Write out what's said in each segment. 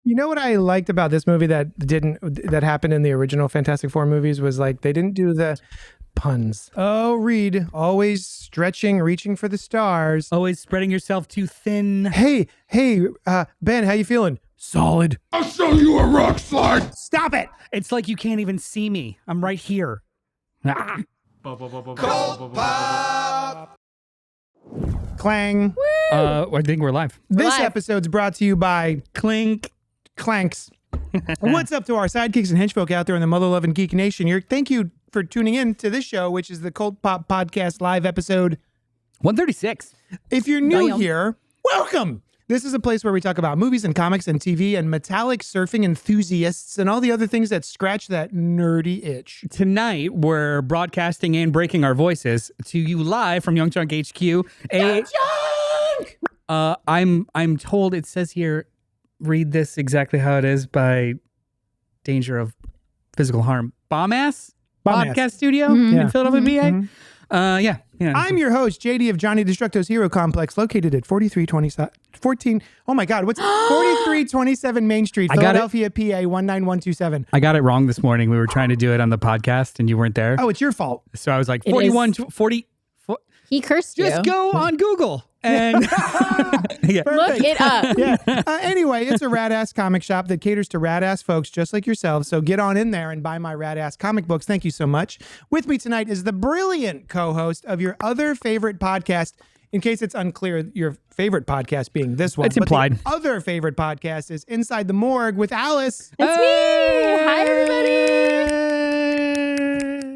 You know what I liked about this movie that happened in the original Fantastic Four movies was like they didn't do the puns. Oh, Reed, always stretching, reaching for the stars. Always spreading yourself too thin. Hey, Ben, how you feeling? Solid. I'll show you a rock slide. Stop it. It's like you can't even see me. I'm right here. Ah. Clang. I think we're live. This live. episode's brought to you by Clanks. What's up to our sidekicks and henchfolk out there in the mother-loving geek nation? Thank you for tuning in to this show, which is the CultPOP podcast live episode 136. If you're new Damn. here, welcome. This is a place where we talk about movies and comics and TV and metallic surfing enthusiasts and all the other things that scratch that nerdy itch. Tonight, we're broadcasting and breaking our voices to you live from Young Chunk HQ. I'm told it says here, read this exactly how it is by danger of physical harm. Bomb-ass podcast studio in Philadelphia, PA. Yeah. I'm your host, JD of Johnny Destructo's Hero Complex, located at 4327 Main Street, Philadelphia, PA 19127. I got it wrong this morning. We were trying to do it on the podcast and you weren't there. Oh, it's your fault. So I was like, It 41, is. 40. He cursed Just you. go on Google and yeah. Look it up. Yeah. Anyway, it's a rad-ass comic shop that caters to rad-ass folks just like yourselves. So get on in there and buy my rad-ass comic books. Thank you so much. With me tonight is the brilliant co-host of your other favorite podcast. In case it's unclear, your favorite podcast being this one. It's implied. But the other favorite podcast is Inside the Morgue with Alice. It's me. Hi, everybody.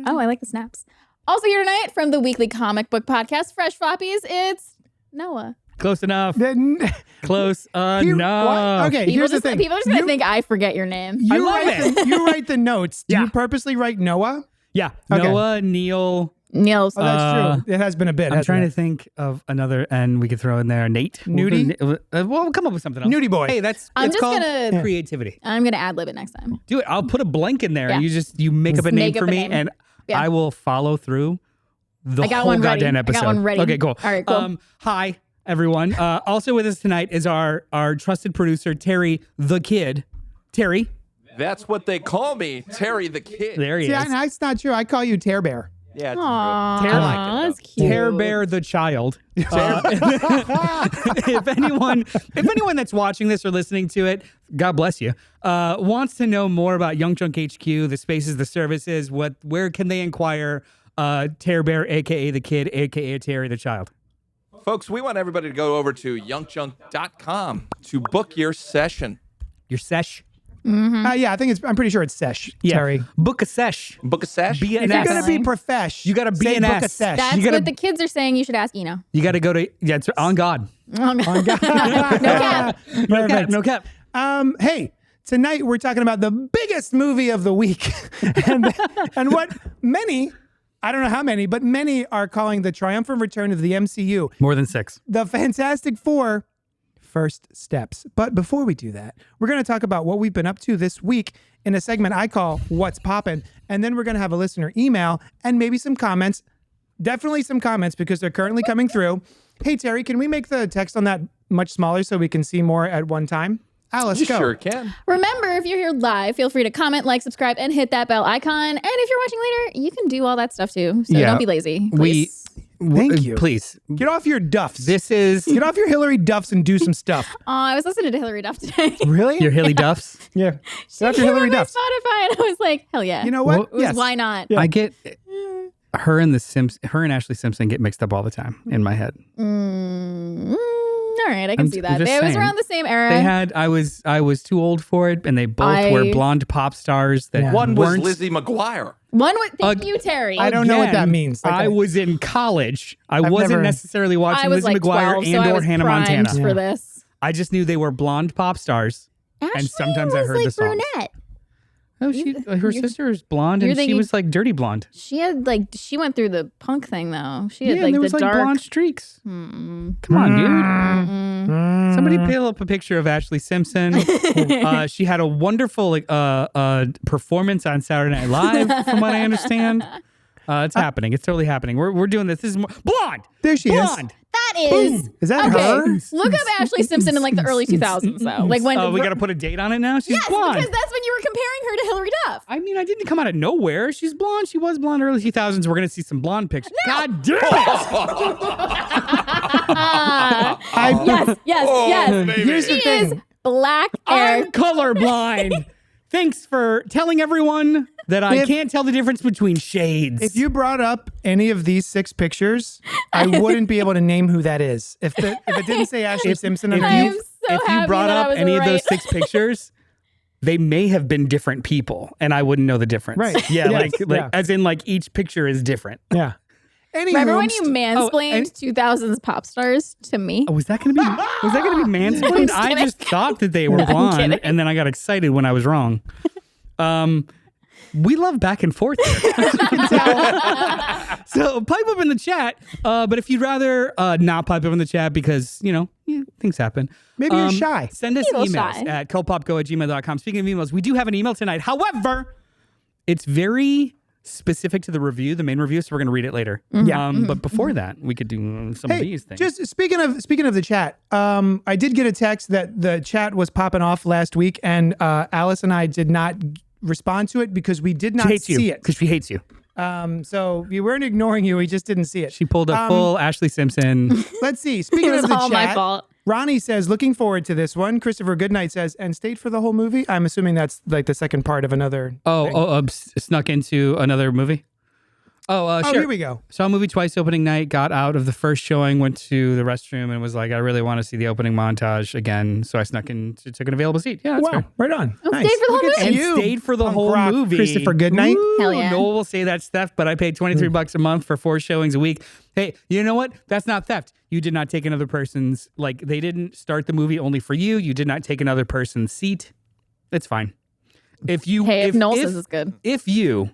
Oh, I like the snaps. Also here tonight from the weekly comic book podcast, Fresh Floppies, it's Noah. Close enough. Then- Close enough. Okay, People here's just, the thing. people are just going to think I forget your name. I You love write you write the notes. Do Yeah. you purposely write Noah? Yeah. Okay. Noah, Neil. Niels. Oh, that's true. It has been a bit. I'm trying to think of another, and we could throw in there Nate. Nudie? We'll come up with something else. Nudie boy. Hey, it's just called gonna- creativity. I'm going to ad-lib it next time. Do it. I'll put a blank in there. Yeah. You make up a name make for up a me, name. and Yeah. I will follow through the I got whole one ready. goddamn I got episode. one ready. Okay, cool. All right, cool. Hi, everyone. Also with us tonight is our trusted producer, Terry the Kid. Terry. That's what they call me, Terry the Kid. There he See, is. that's not true. I call you Tear Bear. Yeah, it's Aww, real. I like it, that's cute. Tear Bear the Child. If anyone that's watching this or listening to it, God bless you, wants to know more about Young Chunk HQ, the spaces, the services, where can they inquire? Tear Bear, aka the Kid, aka Terry the Child. Folks, we want everybody to go over to youngchunk.com to book your session. Your sesh. Yeah, I'm pretty sure it's Sesh, Yeah. Terry. Book a sesh. Book a sesh? Be If an you're S. going to be profesh, You gotta be say an book a S. sesh. That's You gotta- what the kids are saying. You should ask Eno. You got to go to, it's on God. Oh, no. No cap. No cap. No cap. Hey, tonight we're talking about the biggest movie of the week. and what many, I don't know how many, but many are calling the triumphant return of the MCU. More than 6. The Fantastic Four first steps. But before we do that, we're going to talk about what we've been up to this week in a segment I call What's Poppin'. And then we're going to have a listener email and maybe some comments. Definitely some comments because they're currently coming through. Hey, Terry, can we make the text on that much smaller so we can see more at one time? Alice, You go. sure can. Remember, if you're here live, feel free to comment, like, subscribe, and hit that bell icon. And if you're watching later, you can do all that stuff too. So Yeah. don't be lazy. Please. Thank you. Please. Get off your duffs. This is Get off your Hillary Duffs and do some stuff. I was listening to Hillary Duff today. Really? your Hilly Duffs. Yeah. Get off your Came Hillary on my Duffs. Spotify, and I was like, hell yeah. You know what? Well, It was, Yes. why not? Yeah. I get her and Ashley Simpson get mixed up all the time in my head. All right, I can see that. just It was saying. around the same era. They had I was too old for it, and they both were blonde pop stars that One was weren't. Lizzie McGuire. One with thank you, Terry. I don't know what that Again, means. Like, I was in college. I wasn't never- necessarily watching I was Lizzie like McGuire 12, and so I or was Hannah primed Montana. for this. I just knew they were blonde pop stars. Ashley sometimes I was heard the like songs. brunette. Oh, her sister is blonde, and you're she thinking- was like dirty blonde. She had she went through the punk thing though. She had Yeah, like and there the was like dark. blonde streaks. Come on, dude. Somebody pull up a picture of Ashley Simpson. She had a wonderful performance on Saturday Night Live, from what I understand. It's happening. It's totally happening. We're doing this. This is more blonde. There she is. Blonde. That is. Is that okay. her? Look up Ashley Simpson in like the early 2000s, though. Like when. Oh, we got to put a date on it now. She's yes, blonde. because that's when you were comparing her to Hillary Duff. I mean, I didn't come out of nowhere. She's blonde. She was blonde early 2000s. We're gonna see some blonde pictures. No. God damn it! Yes. Here's the She is thing. black hair. I'm colorblind. Thanks for telling everyone that I can't tell the difference between shades. If you brought up any of these 6 pictures, I wouldn't be able to name who that is. If it didn't say Ashley Simpson, if I am you, so if you happy brought that I up was any of those right. 6 pictures, they may have been different people, and I wouldn't know the difference. Right. Yeah, Yes. like Yeah. as in like each picture is different. Yeah. Remember when you Anywho, mansplained 2000s pop stars to me? Oh, was that gonna be mansplained? I'm I just thought that they were I'm blonde, kidding. and then I got excited when I was wrong. We love back and forth here, as you can tell. So pipe up in the chat. But if you'd rather not pipe up in the chat because, things happen. Maybe you're shy. Send us Little emails shy. at cultpopgo@gmail.com. Speaking of emails, we do have an email tonight. However, it's very specific to the review, the main review, so we're going to read it later. Yeah. But before that, we could do some of Hey, these things. just speaking of the chat, I did get a text that the chat was popping off last week, and Alice and I did not respond to it because we did not she hates see you it. because she hates you. So we weren't ignoring you; we just didn't see it. She pulled a full Ashley Simpson. Let's see. Speaking It was of the all chat, my fault. Ronnie says, "Looking forward to this one." Christopher Goodnight says, "And stayed for the whole movie." I'm assuming that's like the second part of another. thing. Snuck into another movie. Sure. Here we go. Saw a movie twice opening night, got out of the first showing, went to the restroom, and was like, I really want to see the opening montage again. So I snuck in, took an available seat. Yeah, that's Wow, fair. right on. Nice. stayed for the whole Look at And you, stayed for the punk whole rock movie. Christopher Goodnight. Ooh, Hell yeah. Noel will say that's theft, but I paid $23 a month for 4 showings a week. Hey, you know what? That's not theft. You did not take another person's, they didn't start the movie only for you. You did not take another person's seat. It's fine. If Noel says it's good. If you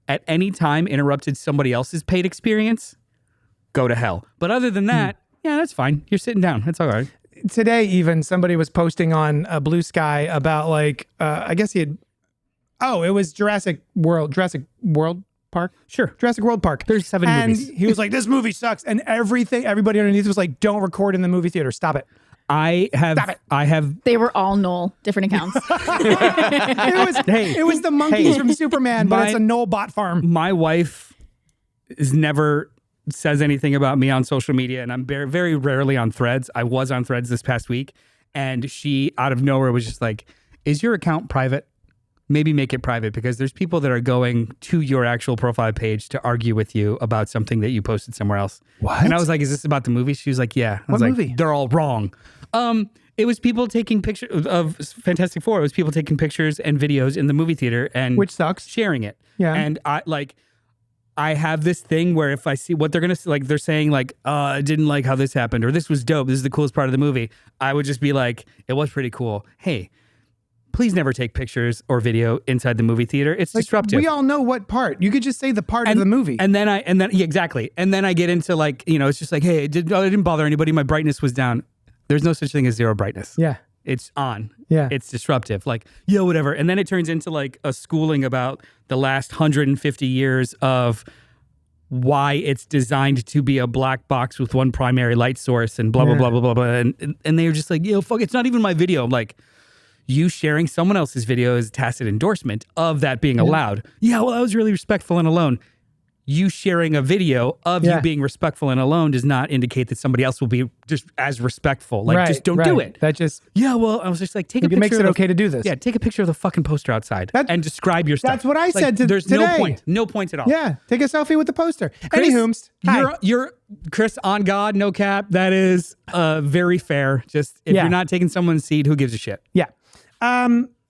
at any time interrupted somebody else's paid experience, go to hell. But other than that, yeah, that's fine. You're sitting down. That's all right. Today, even somebody was posting on Blue Sky about I guess he had. Oh, it was Jurassic World Park. Sure. Jurassic World Park. There's 7 and movies. he was like, "This movie sucks," and everybody underneath was like, "Don't record in the movie theater. Stop it." I have They were all Noel, different accounts. It was the monkeys from Superman, but it's a Noel bot farm. my wife is never says anything about me on social media, and I'm very, very rarely on Threads. I was on Threads this past week, and she out of nowhere was just like, "Is your account private? Maybe make it private because there's people that are going to your actual profile page to argue with you about something that you posted somewhere else." What? And I was like, "Is this about the movie?" She was like, "Yeah." I was What like, movie? "They're all wrong." It was people taking pictures of Fantastic Four. It was people taking pictures and videos in the movie theater and Which sucks. sharing it. Yeah. And I have this thing where if I see what they're gonna they're saying I didn't like how this happened or this was dope. This is the coolest part of the movie. I would just be like, it was pretty cool. Hey, please never take pictures or video inside the movie theater. It's disruptive. We all know what part. You could just say the part of the movie. And then yeah, exactly. And then I get into it's just like, hey, I didn't bother anybody. My brightness was down. There's no such thing as zero brightness. Yeah. It's on. Yeah. It's disruptive. Whatever. And then it turns into a schooling about the last 150 years of why it's designed to be a black box with one primary light source and blah, blah, blah, blah, blah, blah. And they're just like, fuck, it's not even my video. I'm like, you sharing someone else's video is a tacit endorsement of that being allowed. Yeah, well, I was really respectful and alone. You sharing a video of you being respectful and alone does not indicate that somebody else will be just as respectful. Just don't do it. That just Yeah, well, I was just like, take a picture. it makes it of okay to do this. Yeah, take a picture of the fucking poster outside and describe your stuff. That's what I said There's today. no point. No point at all. Yeah, take a selfie with the poster. Chris, Anywho, hi. you're Chris on God, no cap. That is very fair. Just if you're not taking someone's seat, who gives a shit? Yeah.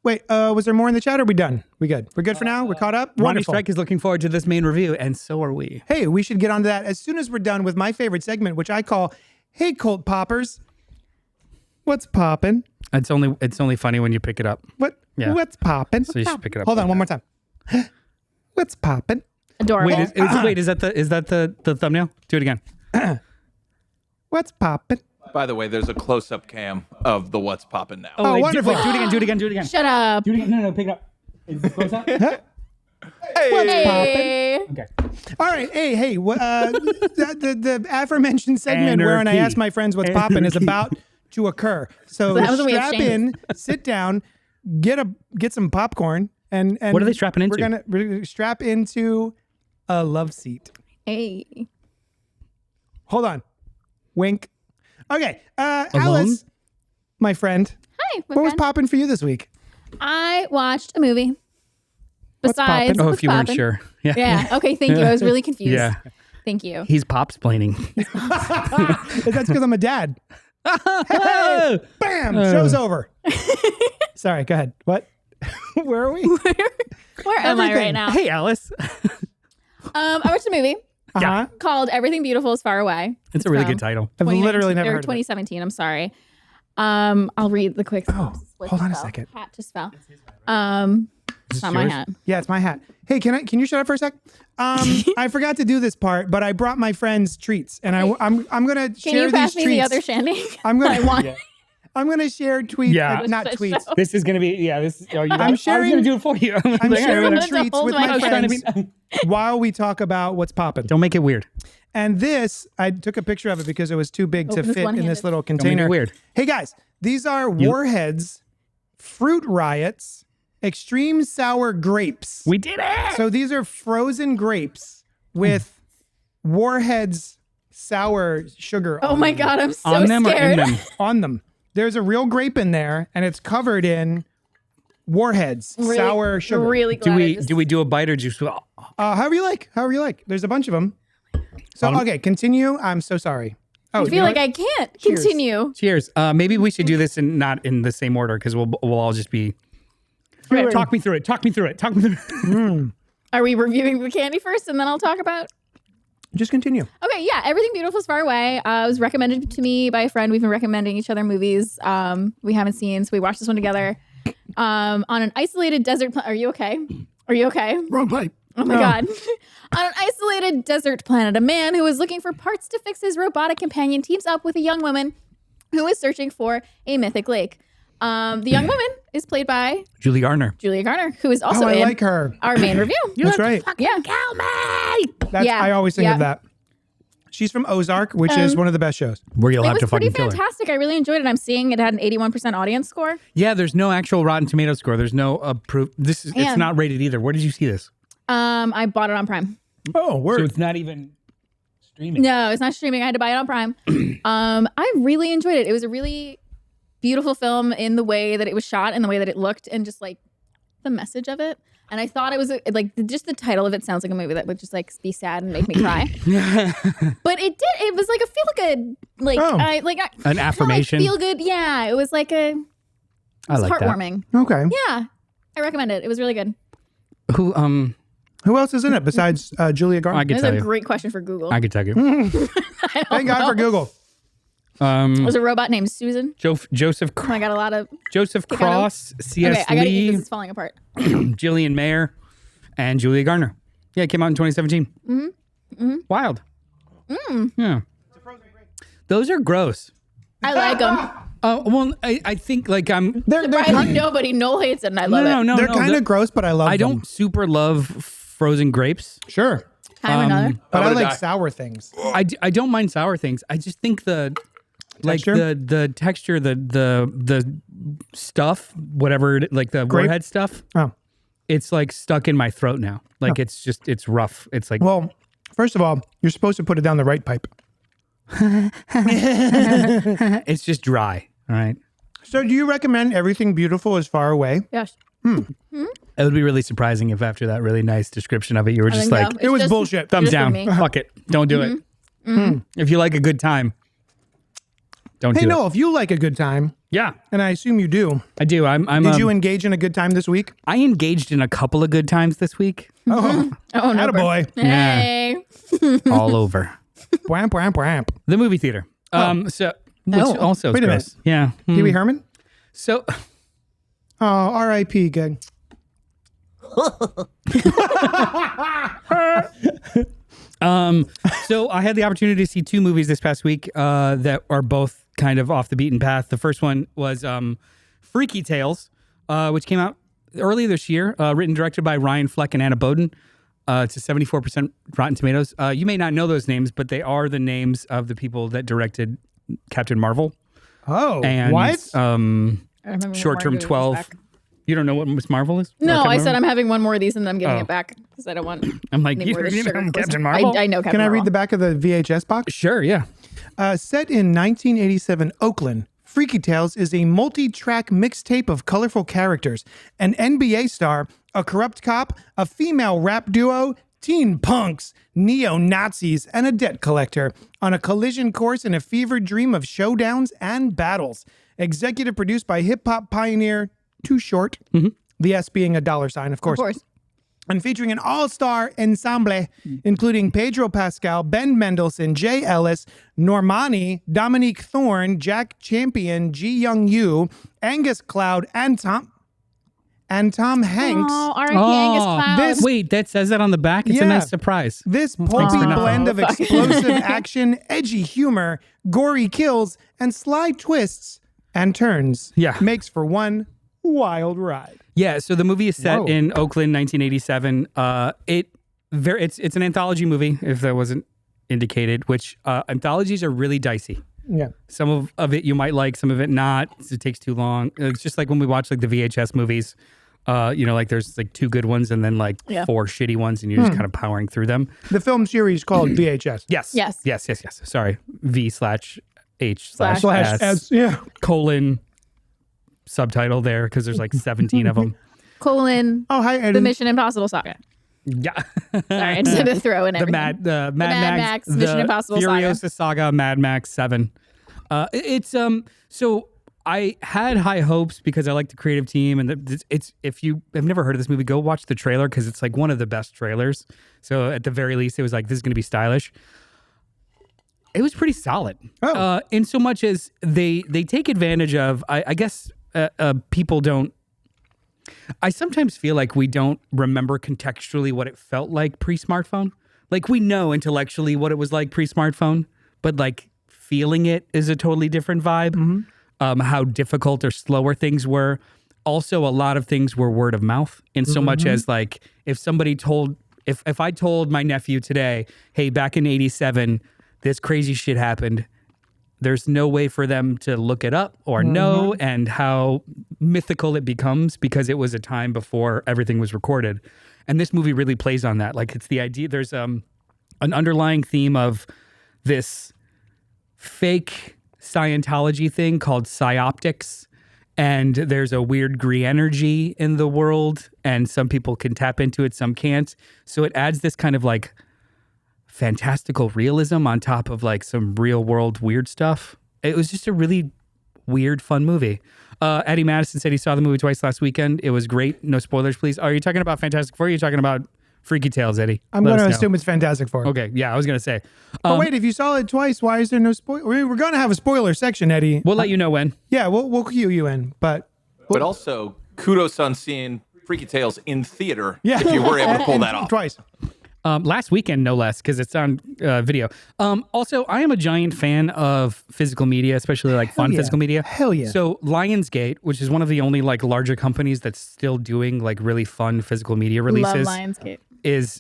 Wait, was there more in the chat or are we done? We good? We're good for now? We're caught up? Ronnie Wonderful. Strike is looking forward to this main review, and so are we. Hey, we should get onto that as soon as we're done with my favorite segment, which I call, "Hey, Cult Poppers, what's poppin'?" It's only funny when you pick it up. What's poppin'? So you should pick it up. Hold on, one more time. What's poppin'? Adorable. Wait, is that the thumbnail? Do it again. What's poppin'? By the way, there's a close-up cam of the What's Poppin' Now. Oh, wait, wonderful. Do it again. Do it again. Shut up. Do it again. No, pick it up. Is this close up? What's Hey. poppin'? All right. Hey. The aforementioned segment wherein I Anarchy. ask my friends what's poppin' is about to occur. So that was a way of strap shaming. in, sit down, get some popcorn, and What are they strapping into? We're gonna strap into a love seat. Hey. Hold on. Wink. Okay. Alice, my friend, Hi, my what was friend. poppin' for you this week? I watched a movie. What's poppin'? Besides, Oh, what's if you weren't poppin'? sure. Yeah. Yeah. Okay. Thank you. I was really confused. Yeah. Thank you. He's pops-plaining. That's because I'm a dad. Hey, bam! Show's over. Sorry, go ahead. What? Where are we? Where am I right Everything. now? Hey, Alice. I watched a movie Uh-huh. called Everything Beautiful is Far Away. It's a really from good title. I've literally 2019 never or heard of it. 2017. I'm sorry. I'll read the quick. Oh, What hold on a just fell? second. Hat just fell. Is It's this not my yours? hat. Yeah, it's my hat. Hey, can you shut up for a sec? I forgot to do this part, but I brought my friends treats, and I'm gonna Can share you pass these me treats. the other shandy? I'm gonna I want. I'm gonna share tweets, Yeah. not Just tweets. show. This is going to be, this. Oh, you got, I'm I was sharing- going to do it for you. I'm sharing wanted to treats hold with my my friends. friends while we talk about what's popping. Don't make it weird. And this, I took a picture of it because it was too big to Open this fit in one-handed. this little make it container. weird. Hey guys, these are Warheads Fruit Riots Extreme Sour Grapes. We did it. So these are frozen grapes with Warheads sour sugar Oh my god, I'm so On them scared. or in them? on them. There's a real grape in there, and it's covered in Warheads Really- sour sugar. Really Do glad. we do a bite or just? However you like. However you like. There's a bunch of them. So okay, continue. I'm so sorry. Oh, I you feel know like what? I can't Cheers. continue. Cheers. Maybe we should do this in not in the same order because we'll all just be. Right. Talk me through it. Talk me through it. Talk me through it. Are we reviewing the candy first, and then I'll talk about? Just continue. Okay, yeah, Everything Beautiful is Far Away. It was recommended to me by a friend. We've been recommending each other movies we haven't seen, so we watched this one together. On an isolated desert planet. Are you okay? Are you okay? Wrong pipe. Oh my God. On an isolated desert planet, a man who is looking for parts to fix his robotic companion teams up with a young woman who is searching for a mythic lake. The young woman is played by Julie Garner. Julia Garner, who is also I in like her. our main review. That's right. Yeah. That's Yeah. I always think Yeah. of that. She's from Ozark, which is one of the best shows. Where you'll It have was to pretty fucking kill her. fantastic. I really enjoyed it. I'm seeing it had an 81% audience score. Yeah, there's no actual Rotten Tomato score. There's no approved. This is Yeah. it's not rated either. Where did you see this? I bought it on Prime. Oh, So word. it's not even streaming. No, it's not streaming. I had to buy it on Prime. I really enjoyed it. It was a really beautiful film in the way that it was shot and the way that it looked and just like the message of it. And I thought it was like just the title of it sounds like a movie that would just like be sad and make me cry. But it did. It was like a feel good, like Oh. An affirmation. feel good. Yeah, it was like I like that. heartwarming. Okay. Yeah, I recommend it. It was really good. Who Who else is in it besides Julia Garner? I It could was tell a you. great question for Google. I could tell you. Thank God for Google. It was a robot named Susan. Joseph Oh, I got a lot of. Joseph Pick out Cross, C.S. Okay, I gotta eat Lee, this. It's falling apart. Jillian Mayer, and Julia Garner. Yeah, it came out in 2017. Wild. Yeah. Those are gross. I like them. Well, I think like I'm. They're Surprising kind, nobody. Noel hates it, and I love it. No. they're kind of gross, but I love I them. don't super love frozen grapes. Sure. Time or another. But I I'm gonna like die. sour things. I don't mind sour things. I just think the Texture? the texture, the stuff, whatever, like the Grape? warhead stuff. Oh. It's like stuck in my throat now. Like it's rough. It's like Well, first of all, you're supposed to put it down the right pipe. it's just dry. All right. So do you recommend Everything Beautiful is Far Away? Yes. It would be really surprising if after that really nice description of it, you were I just think like, so. It It's was just- bullshit. thumbs just for down. me. Fuck it. Don't do it. If you like a good time, don't Hey, do it. Noel, if you like a good time, Yeah, and I assume you do, I do. did you engage in a good time this week? I engaged in a couple of good times this week. Oh, Oh no. attaboy. Hey. All over Bwamp, bwamp, bwamp. the movie theater. So which Oh, also is wait a gross. Yeah. Pee Wee Herman? So Oh, R.I.P. Good. so I had the opportunity to see two movies this past week that are both kind of off the beaten path. The first one was Freaky Tales, which came out earlier this year, written and directed by Ryan Fleck and Anna Boden. It's a 74% Rotten Tomatoes. You may not know those names, but they are the names of the people that directed Captain Marvel. Oh, And, what? I remember when Short Term Margot was 12. back. You don't know what Miss Marvel is? No, Captain I said Marvel? I'm having one more of these and then I'm giving Oh. it back because I don't want I'm like, any you more of don't this even sugar know glisten. Captain Marvel? I know Captain Can I read Marvel. the back of the VHS box? Sure, yeah. Set in 1987 Oakland, Freaky Tales is a multi-track mixtape of colorful characters, an NBA star, a corrupt cop, a female rap duo, teen punks, neo-Nazis, and a debt collector on a collision course in a fevered dream of showdowns and battles. Executive produced by hip-hop pioneer Too Short, the S being a $sign, of course. Of course. And featuring an all-star ensemble, including Pedro Pascal, Ben Mendelsohn, Jay Ellis, Normani, Dominique Thorne, Jack Champion, Ji Young Yu, Angus Cloud, and Tom Hanks. Oh, R.I.P. Angus Cloud. this- Wait, that says that on the back? It's a Yeah. nice surprise. This for pulpy nothing. blend of explosive action, edgy humor, gory kills, and sly twists and turns makes for one wild ride. Yeah, so the movie is set Whoa. in Oakland, 1987. It's an anthology movie, if that wasn't indicated, which anthologies are really dicey. Yeah. Some of it you might like, some of it not. It takes too long. It's just like when we watch like the VHS movies, like there's like 2 good ones and then like 4 shitty ones, and you're just kind of powering through them. The film series called VHS. Yes. Yes. Sorry. V/H/S Slash S. Yeah. colon subtitle there because there's like 17 of them. Colon, Oh, hi, the Eden. Mission Impossible saga. Yeah. Sorry, I just had to throw in everything. The Mad Mad Max, Mission Impossible saga. Furiosa saga, Mad Max 7. It's so I had high hopes because I like the creative team, and it's if you have never heard of this movie, go watch the trailer because it's like one of the best trailers. So at the very least, it was like this is going to be stylish. It was pretty solid. Oh. In so much as they take advantage of, I guess people don't. I sometimes feel like we don't remember contextually what it felt like pre-smartphone. Like we know intellectually what it was like pre-smartphone, but like feeling it is a totally different vibe. How difficult or slower things were. Also, a lot of things were word of mouth in so much as like if somebody told, if I told my nephew today, hey, back in 87, this crazy shit happened. There's no way for them to look it up or know, and how mythical it becomes because it was a time before everything was recorded. And this movie really plays on that. Like it's the idea, there's an underlying theme of this fake Scientology thing called psyoptics. And there's a weird green energy in the world, and some people can tap into it, some can't. So it adds this kind of like fantastical realism on top of like some real world weird stuff. It was just a really weird, fun movie. Eddie Madison said he saw the movie twice last weekend. It was great. No spoilers, please. Are you talking about Fantastic Four? Or are you talking about Freaky Tales, Eddie? I'm Let going to us know. assume it's Fantastic Four. Okay, yeah, I was going to say. But wait, if you saw it twice, why is there no spoiler? We're going to have a spoiler section, Eddie. We'll let you know when. Yeah, we'll cue you in. But But also, kudos on seeing Freaky Tales in theater. yeah, If you were able to pull that off. twice. Last weekend, no less, because it's on video. Also, I am a giant fan of physical media, especially like fun yeah. physical media. Hell yeah. So Lionsgate, which is one of the only like larger companies that's still doing like really fun physical media Love releases, Lionsgate.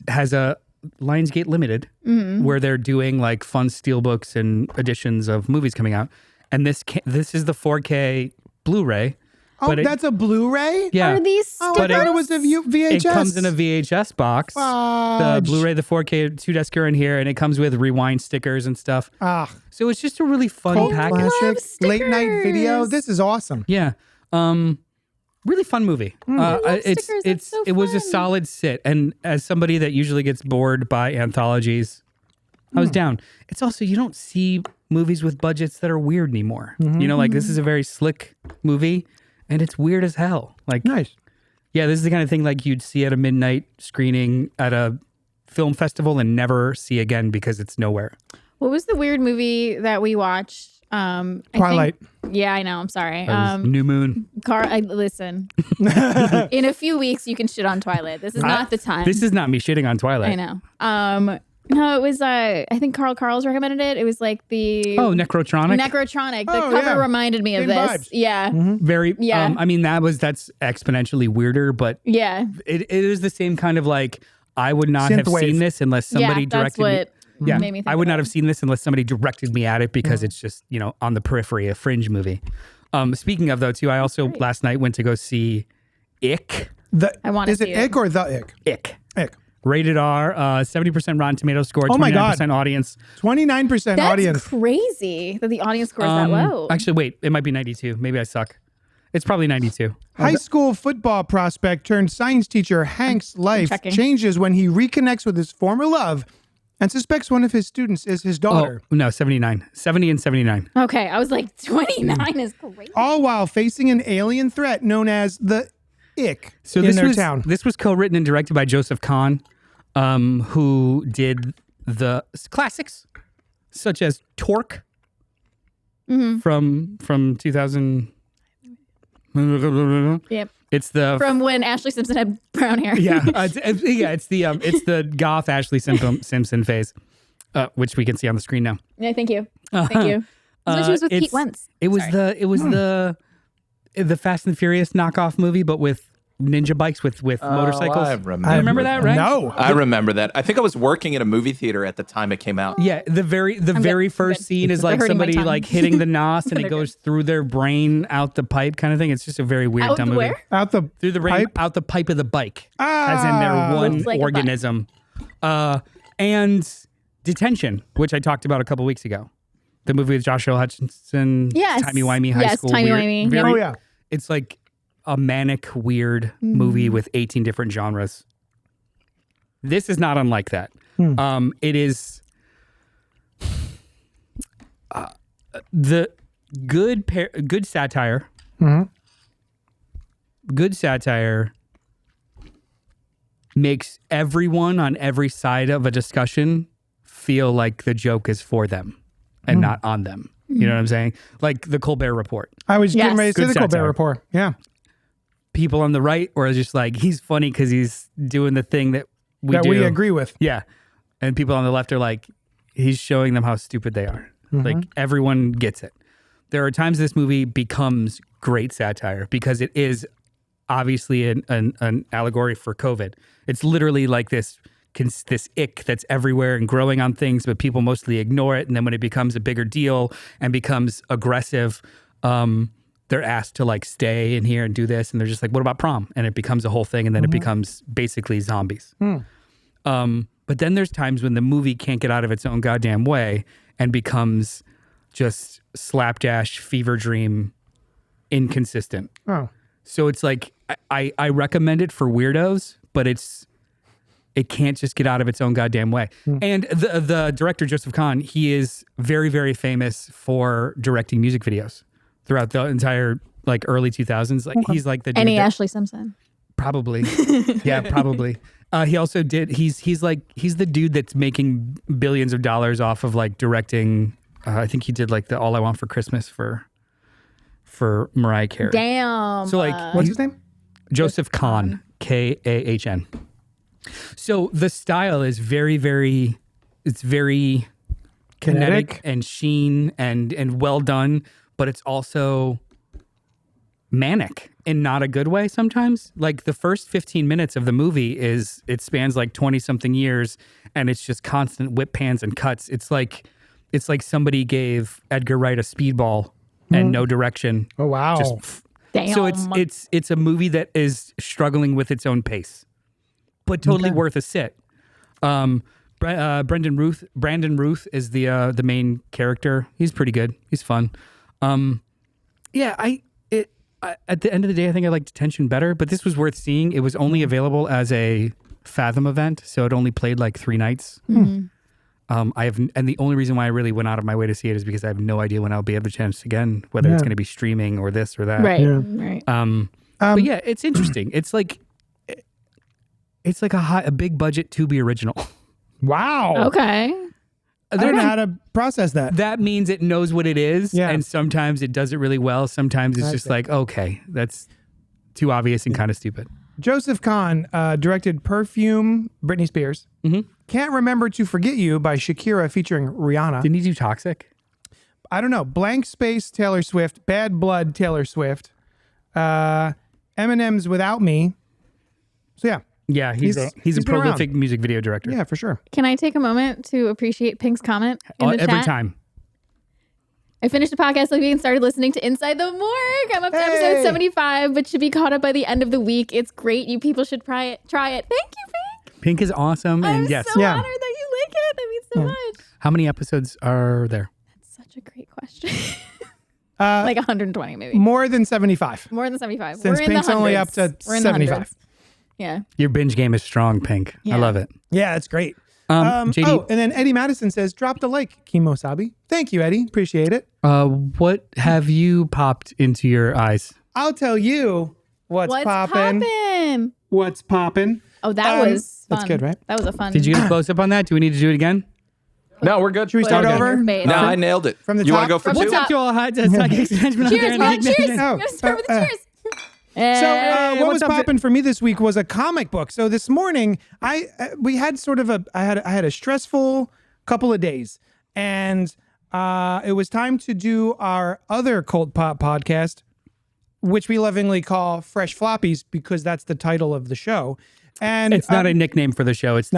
has a Lionsgate Limited where they're doing like fun steelbooks and editions of movies coming out. And this is the 4K Blu-ray. Oh, but that's a Blu-ray? yeah. Are these Oh, I But thought it was a VHS. It comes in a VHS box. The Fudge. Blu-ray, the 4K 2-disc are in here, and it comes with rewind stickers and stuff. Ah, So it's just a really fun cult package. classic, late night video. stickers. This is awesome. Yeah. Really fun movie. love stickers. That's so it was a fun. solid sit. And as somebody that usually gets bored by anthologies, I was down. It's also, you don't see movies with budgets that are weird anymore. You know, like this is a very slick movie and it's weird as hell. Like, Nice. yeah, this is the kind of thing like you'd see at a midnight screening at a film festival and never see again because it's nowhere. What was the weird movie that we watched? Twilight. Yeah, I know. I'm sorry. New Moon. Listen. In a few weeks, you can shit on Twilight. This is not the time. This is not me shitting on Twilight. I know. No, it was I think Carl's recommended it. It was like the Necrotronic. Necrotronic. The Oh, cover yeah. reminded me of Same this. vibes. Yeah. Very. Yeah. I mean, that's exponentially weirder, but Yeah. it is the same kind of like I would not have Synthwave. seen this unless somebody Yeah, that's directed me. what Yeah, made me think I would of not it. have seen this unless somebody directed me at it because it's just on the periphery, a fringe movie. Speaking of though, too, I also last night went to go see Ick. I wanna Is it see it. ick or the ick? Ick. Ick. Rated R, 70% Rotten Tomatoes score, Oh my God. 29% audience. 29% That's audience. crazy that the audience scores that low. Actually, wait, it might be 92. Maybe I suck. It's probably 92. High school football prospect turned science teacher Hank's life checking. changes when he reconnects with his former love and suspects one of his students is his daughter. Oh, no, 79. 70 and 79. Okay, I was like 29 is crazy. All while facing an alien threat known as the Ick So in this their was town. this was co-written and directed by Joseph Kahn, who did the classics such as Torque from 2000. Yep. It's the From when Ashley Simpson had brown hair. yeah it's the goth Ashley Simpson phase, which we can see on the screen now. Yeah, thank you. Thank you. That's when she was with Pete Wentz. It was Sorry. the Fast and Furious knockoff movie, but with ninja bikes with motorcycles. I You remember that, right? No. I remember that. I think I was working at a movie theater at the time it came out. Yeah, the very first scene is like hurting my somebody tongue. like hitting the nos and it They're goes through their brain out the pipe kind of thing. It's just a very weird Out dumb the movie. where? Out the Through the brain, pipe? out the pipe of the bike, Ah. as in their one Looks like a organism. And Detention, which I talked about a couple weeks ago. The movie with Joshua Hutcherson, Yes. timey-wimey high Yes, school. timey-wimey. Weird, Yep. Oh, yeah. It's like a manic, weird movie with 18 different genres. This is not unlike that. It is the good satire. Good satire makes everyone on every side of a discussion feel like the joke is for them and not on them. You know what I'm saying? Like the Colbert Report. I was getting Yes. ready to say Good the Colbert satire. Report. Yeah. People on the right were just like, he's funny because he's doing the thing that we do. We agree with. Yeah. And people on the left are like, he's showing them how stupid they are. Like everyone gets it. There are times this movie becomes great satire because it is obviously an allegory for COVID. It's literally like this ick that's everywhere and growing on things, but people mostly ignore it. And then when it becomes a bigger deal and becomes aggressive, they're asked to like stay in here and do this. And they're just like, what about prom? And it becomes a whole thing. And then it becomes basically zombies. But then there's times when the movie can't get out of its own goddamn way and becomes just slapdash, fever dream, inconsistent. Oh. So it's like, I recommend it for weirdos, but it can't just get out of its own goddamn way. And the director, Joseph Kahn, he is very, very famous for directing music videos throughout the entire like early 2000s. Like he's like the dude Any that- Ashley Simpson. Probably. Yeah, probably. He also did, he's the dude that's making billions of dollars off of like directing. I think he did like the All I Want for Christmas for Mariah Carey. Damn. So like, What's his name? Joseph Kahn, Kahn. So the style is very, very, it's very kinetic Kinetic? and sheen and well done, but it's also manic in not a good way sometimes. Like the first 15 minutes of the movie it spans like 20 something years and it's just constant whip pans and cuts. It's like somebody gave Edgar Wright a speedball and no direction. Oh, wow. Damn. So it's a movie that is struggling with its own pace, but totally worth a sit. Brandon Ruth is the main character. He's pretty good. He's fun. At the end of the day, I think I liked Detention better, but this was worth seeing. It was only available as a Fathom event, so it only played like 3 nights. And the only reason why I really went out of my way to see it is because I have no idea when I'll be able to chance again, whether it's going to be streaming or this or that. right. Yeah. Right. But yeah, it's interesting. It's like a big budget Tubi original. Wow. Okay. I don't know how to process that. That means it knows what it is, Yeah. and sometimes it does it really well. Sometimes it's I just see. like, okay, that's too obvious and kind of stupid. Joseph Kahn directed Perfume, Britney Spears. Can't Remember to Forget You by Shakira featuring Rihanna. Didn't he do Toxic? I don't know. Blank Space, Taylor Swift. Bad Blood, Taylor Swift. Eminem's Without Me. So yeah. Yeah, he's a been prolific music video director. Yeah, for sure. Can I take a moment to appreciate Pink's comment in the Every chat? time. I finished the podcast last week and started listening to Inside the Morgue. I'm up to Hey! episode 75, but should be caught up by the end of the week. It's great. You people should try it. Thank you, Pink. Pink is awesome. I'm And yes. so Yeah. honored that you like it. That means so much. How many episodes are there? That's such a great question. Like 120 maybe. More than 75. More than 75. Since We're in Pink's the only hundreds. up to We're in the 75. hundreds. Yeah. Your binge game is strong, Pink. Yeah. I love it. Yeah, it's great. JD, Oh, and then Eddie Madison says, dropped a like, Kimosabi. Thank you, Eddie. Appreciate it. what have you popped into your eyes? I'll tell you what's poppin'. Poppin'? What's poppin'. Oh, that was fun. That's good, right? That was a fun. Did you get a close up on that? Do we need to do it again? No, we're good. Should we start Put it in over? your face. No, I nailed it. From the you top? want to go for From the two? top. What's up to all hot psychics? Cheers, Mom. Cheers. Oh, Let's start with the cheers. So what was what's up, popping for me this week was a comic book. So this morning, we had sort of I had a stressful couple of days, and it was time to do our other Cult Pop podcast, which we lovingly call Fresh Floppies because that's the title of the show. And It's not a nickname for the show. It's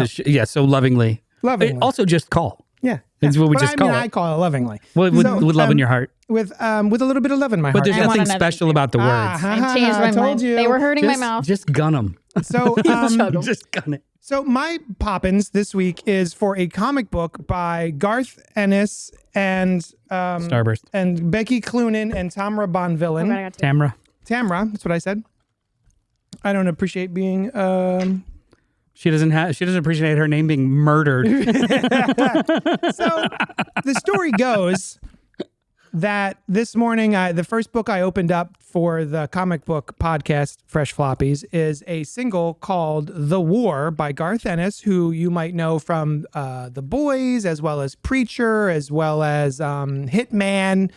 so lovingly. Lovingly. Also, just call. yeah. It's what we But just I call mean, it. I call it lovingly. With love in your heart. With a little bit of love in my But heart. there's I want nothing another special nickname. about the words. I changed my I told mind. you. They were hurting my mouth. Just gun them. So Just gun it. So my poppins this week is for a comic book by Garth Ennis and Starburst. and Becky Cloonan and Tamra Bonvillain. Okay, I got two. Tamra. Tamra, that's what I said. I don't appreciate being She doesn't appreciate her name being murdered. So the story goes that this morning, the first book I opened up for the comic book podcast, Fresh Floppies, is a single called The War by Garth Ennis, who you might know from The Boys, as well as Preacher, as well as Hitman,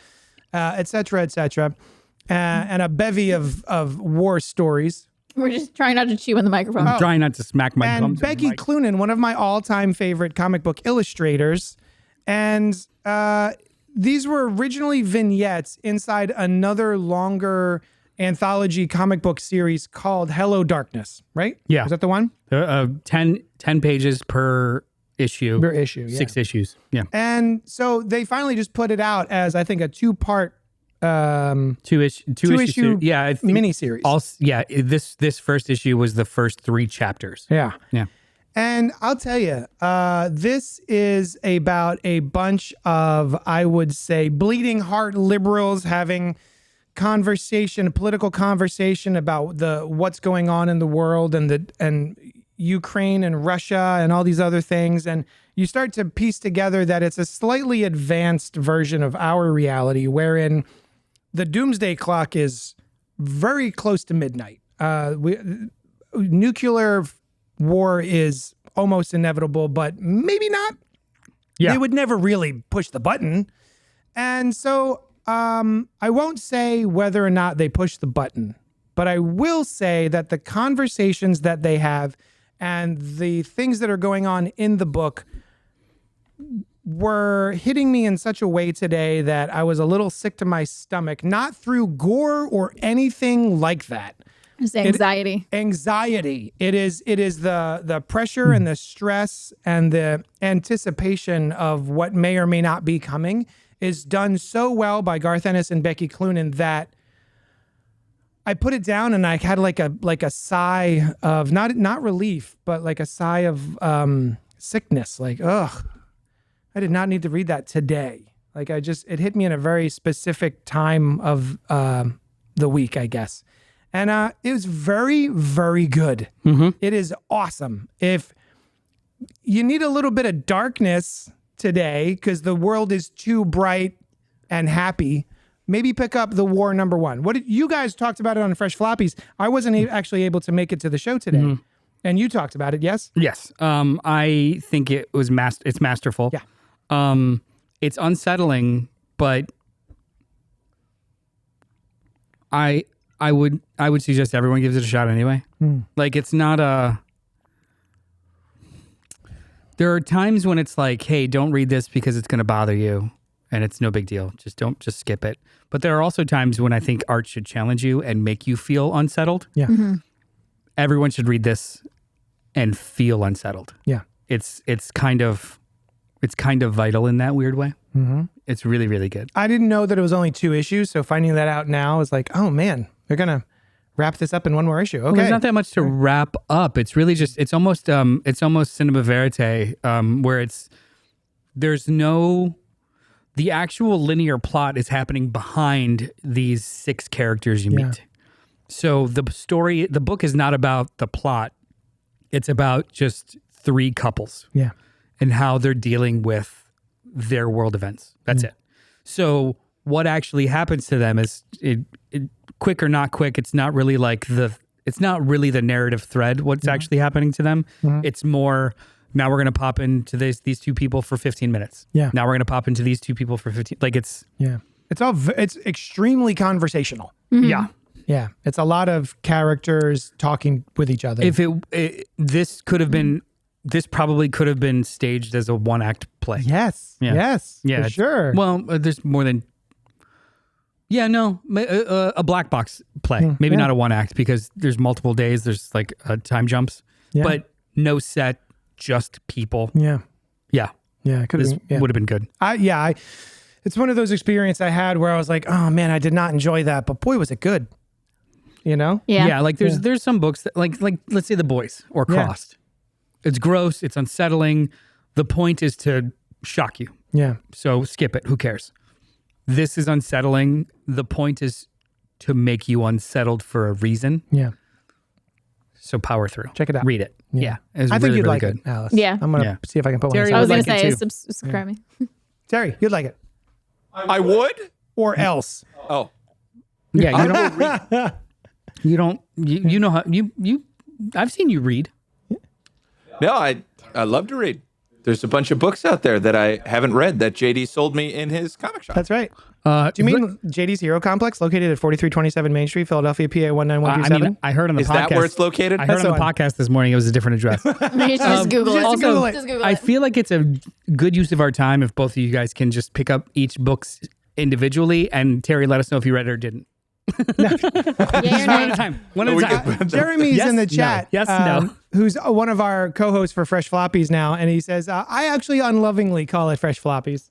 et cetera, and a bevy of war stories. We're just trying not to chew on the microphone. I'm trying not to smack my And gums. Becky Cloonan, one of my all-time favorite comic book illustrators. And these were originally vignettes inside another longer anthology comic book series called Hello Darkness, right? Yeah. Is that the one? 10 pages per issue. Per issue, yeah. 6 issues. Yeah. And so they finally just put it out as, I think, a two-part Two issue issue. Yeah. I think miniseries. This first issue was the first 3 chapters. Yeah. Yeah. And I'll tell you, this is about a bunch of, I would say, bleeding heart liberals having political conversation about what's going on in the world and Ukraine and Russia and all these other things. And you start to piece together that it's a slightly advanced version of our reality, wherein the doomsday clock is very close to midnight. Nuclear war is almost inevitable, but maybe not. Yeah. They would never really push the button. And so I won't say whether or not they push the button, but I will say that the conversations that they have and the things that are going on in the book were hitting me in such a way today that I was a little sick to my stomach, not through gore or anything like that. Just anxiety. Anxiety. It is the pressure and the stress and the anticipation of what may or may not be coming is done so well by Garth Ennis and Becky Cloonan that I put it down and I had like a sigh of not relief, but like a sigh of sickness. Like, ugh, I did not need to read that today. Like it hit me in a very specific time of the week, I guess. And it was very, very good. Mm-hmm. It is awesome. If you need a little bit of darkness today because the world is too bright and happy, maybe pick up The War #1. What did you guys talked about it on Fresh Floppies? I wasn't actually able to make it to the show today. Mm-hmm. And you talked about it, yes? Yes. I think it was it's masterful. Yeah. It's unsettling, but I I would suggest everyone gives it a shot anyway. Like, it's not a. There are times when it's like, hey, don't read this because it's going to bother you, and it's no big deal. Just skip it. But there are also times when I think art should challenge you and make you feel unsettled. Yeah. Everyone should read this and feel unsettled. Yeah. It's kind of vital in that weird way. It's really, really good. I didn't know that it was only 2 issues, so finding that out now is like, oh man, they're gonna wrap this up in one more issue. Okay. Well, there's not that much to wrap up. It's really just it's almost cinema verite, where there's no the actual linear plot is happening behind these 6 characters you meet. So the book is not about the plot. It's about just 3 couples. Yeah. And how they're dealing with their world events. That's it. So what actually happens to them is quick or not quick. It's not really the narrative thread. What's actually happening to them? It's more, now we're going to pop into these 2 people for 15 minutes. Yeah. Now we're going to pop into these 2 people for 15. Like it's it's extremely conversational. yeah. Yeah. It's a lot of characters talking with each other. If this probably could have been staged as a 1-act play. Yes. Yeah. Yes. Yeah, For sure. Well, there's more than. Yeah, no, a black box play. Maybe not a 1-act because there's multiple days. There's like time jumps, but no set, just people. Yeah. Yeah, Yeah. this would have been good. It's one of those experiences I had where I was like, oh man, I did not enjoy that, but boy, was it good. You know? Yeah. Like there's some books that like let's say The Boys or Crossed. It's gross. It's unsettling. The point is to shock you. Yeah. So skip it. Who cares? This is unsettling. The point is to make you unsettled for a reason. Yeah. So power through. Check it out. Read it. Yeah. It's I think really, you'd really like good. it, Alice. Yeah. I'm going to see if I can put one Terry, aside. I was like gonna it say too. subscribe me. Terry, you'd like it. I would? Or else. Oh. Yeah, you don't you know how you I've seen you read. No, I love to read. There's a bunch of books out there that I haven't read that JD sold me in his comic shop. That's right. Do you mean JD's Hero Complex, located at 4327 Main Street, Philadelphia, PA 19127? I heard on the Is podcast. that where it's located? I heard on the podcast this morning it was a different address. Just Google it. just Google it. Just Google I it. feel like it's a good use of our time if both of you guys can just pick up each book individually, and Terry, let us know if you read it or didn't. Yeah, you're One at a right. time. One at a time. Jeremy's Yes, in the no. chat. Yes, no. Who's one of our co-hosts for Fresh Floppies now, and he says, I actually unlovingly call it Fresh Floppies.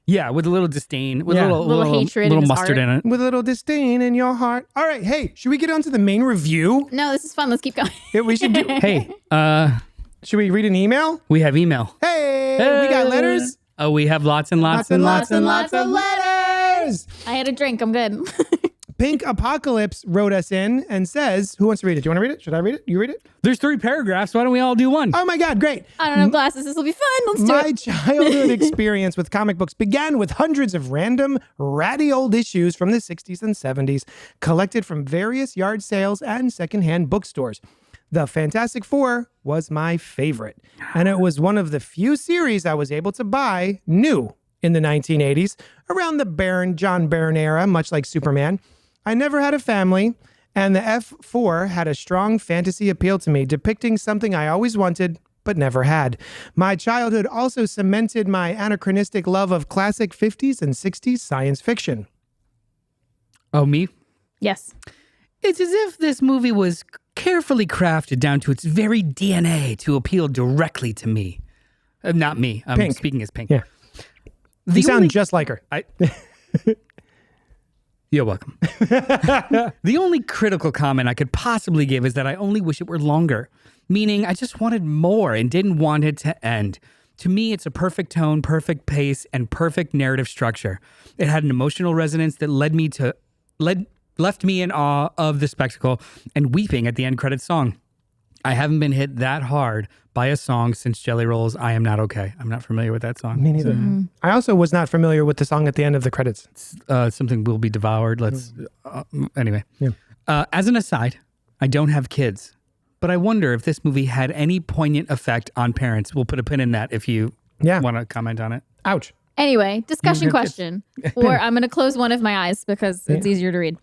Yeah, with a little disdain, with Yeah. a Little hatred in little his mustard heart. in it. With a little disdain in your heart. All right, hey, should we get on to the main review? No, this is fun. Let's keep going. We should do. Hey, Should we read an email? we have email. Hey, we got letters. Oh, we have lots and lots and lots and lots. of letters. I had a drink. I'm good. Pink Apocalypse wrote us in and says, who wants to read it? Do you want to read it? Should I read it? You read it? There's 3 paragraphs. Why don't we all do one? Oh my God, great. I don't have glasses. This will be fun. Let's do My it. childhood experience with comic books began with hundreds of random, ratty old issues from the 60s and 70s, collected from various yard sales and secondhand bookstores. The Fantastic Four was my favorite, and it was one of the few series I was able to buy new in the 1980s, around the John Byrne era, much like Superman. I never had a family, and the F4 had a strong fantasy appeal to me, depicting something I always wanted but never had. My childhood also cemented my anachronistic love of classic 50s and 60s science fiction. Oh, me? Yes. It's as if this movie was carefully crafted down to its very DNA to appeal directly to me. Not me. I'm Pink. speaking as Pink. Yeah. The You sound only- just like her. You're welcome. The only critical comment I could possibly give is that I only wish it were longer, meaning I just wanted more and didn't want it to end. To me, it's a perfect tone, perfect pace, and perfect narrative structure. It had an emotional resonance that left me in awe of the spectacle and weeping at the end credits song. I haven't been hit that hard by a song since Jelly Roll's I Am Not Okay. I'm not familiar with that song. Me neither. I also was not familiar with the song at the end of the credits. Something will be devoured. Anyway. As an aside, I don't have kids, but I wonder if this movie had any poignant effect on parents. We'll put a pin in that if you want to comment on it. Ouch. Anyway, discussion have kids. question. Or I'm going to close one of my eyes because it's easier to read.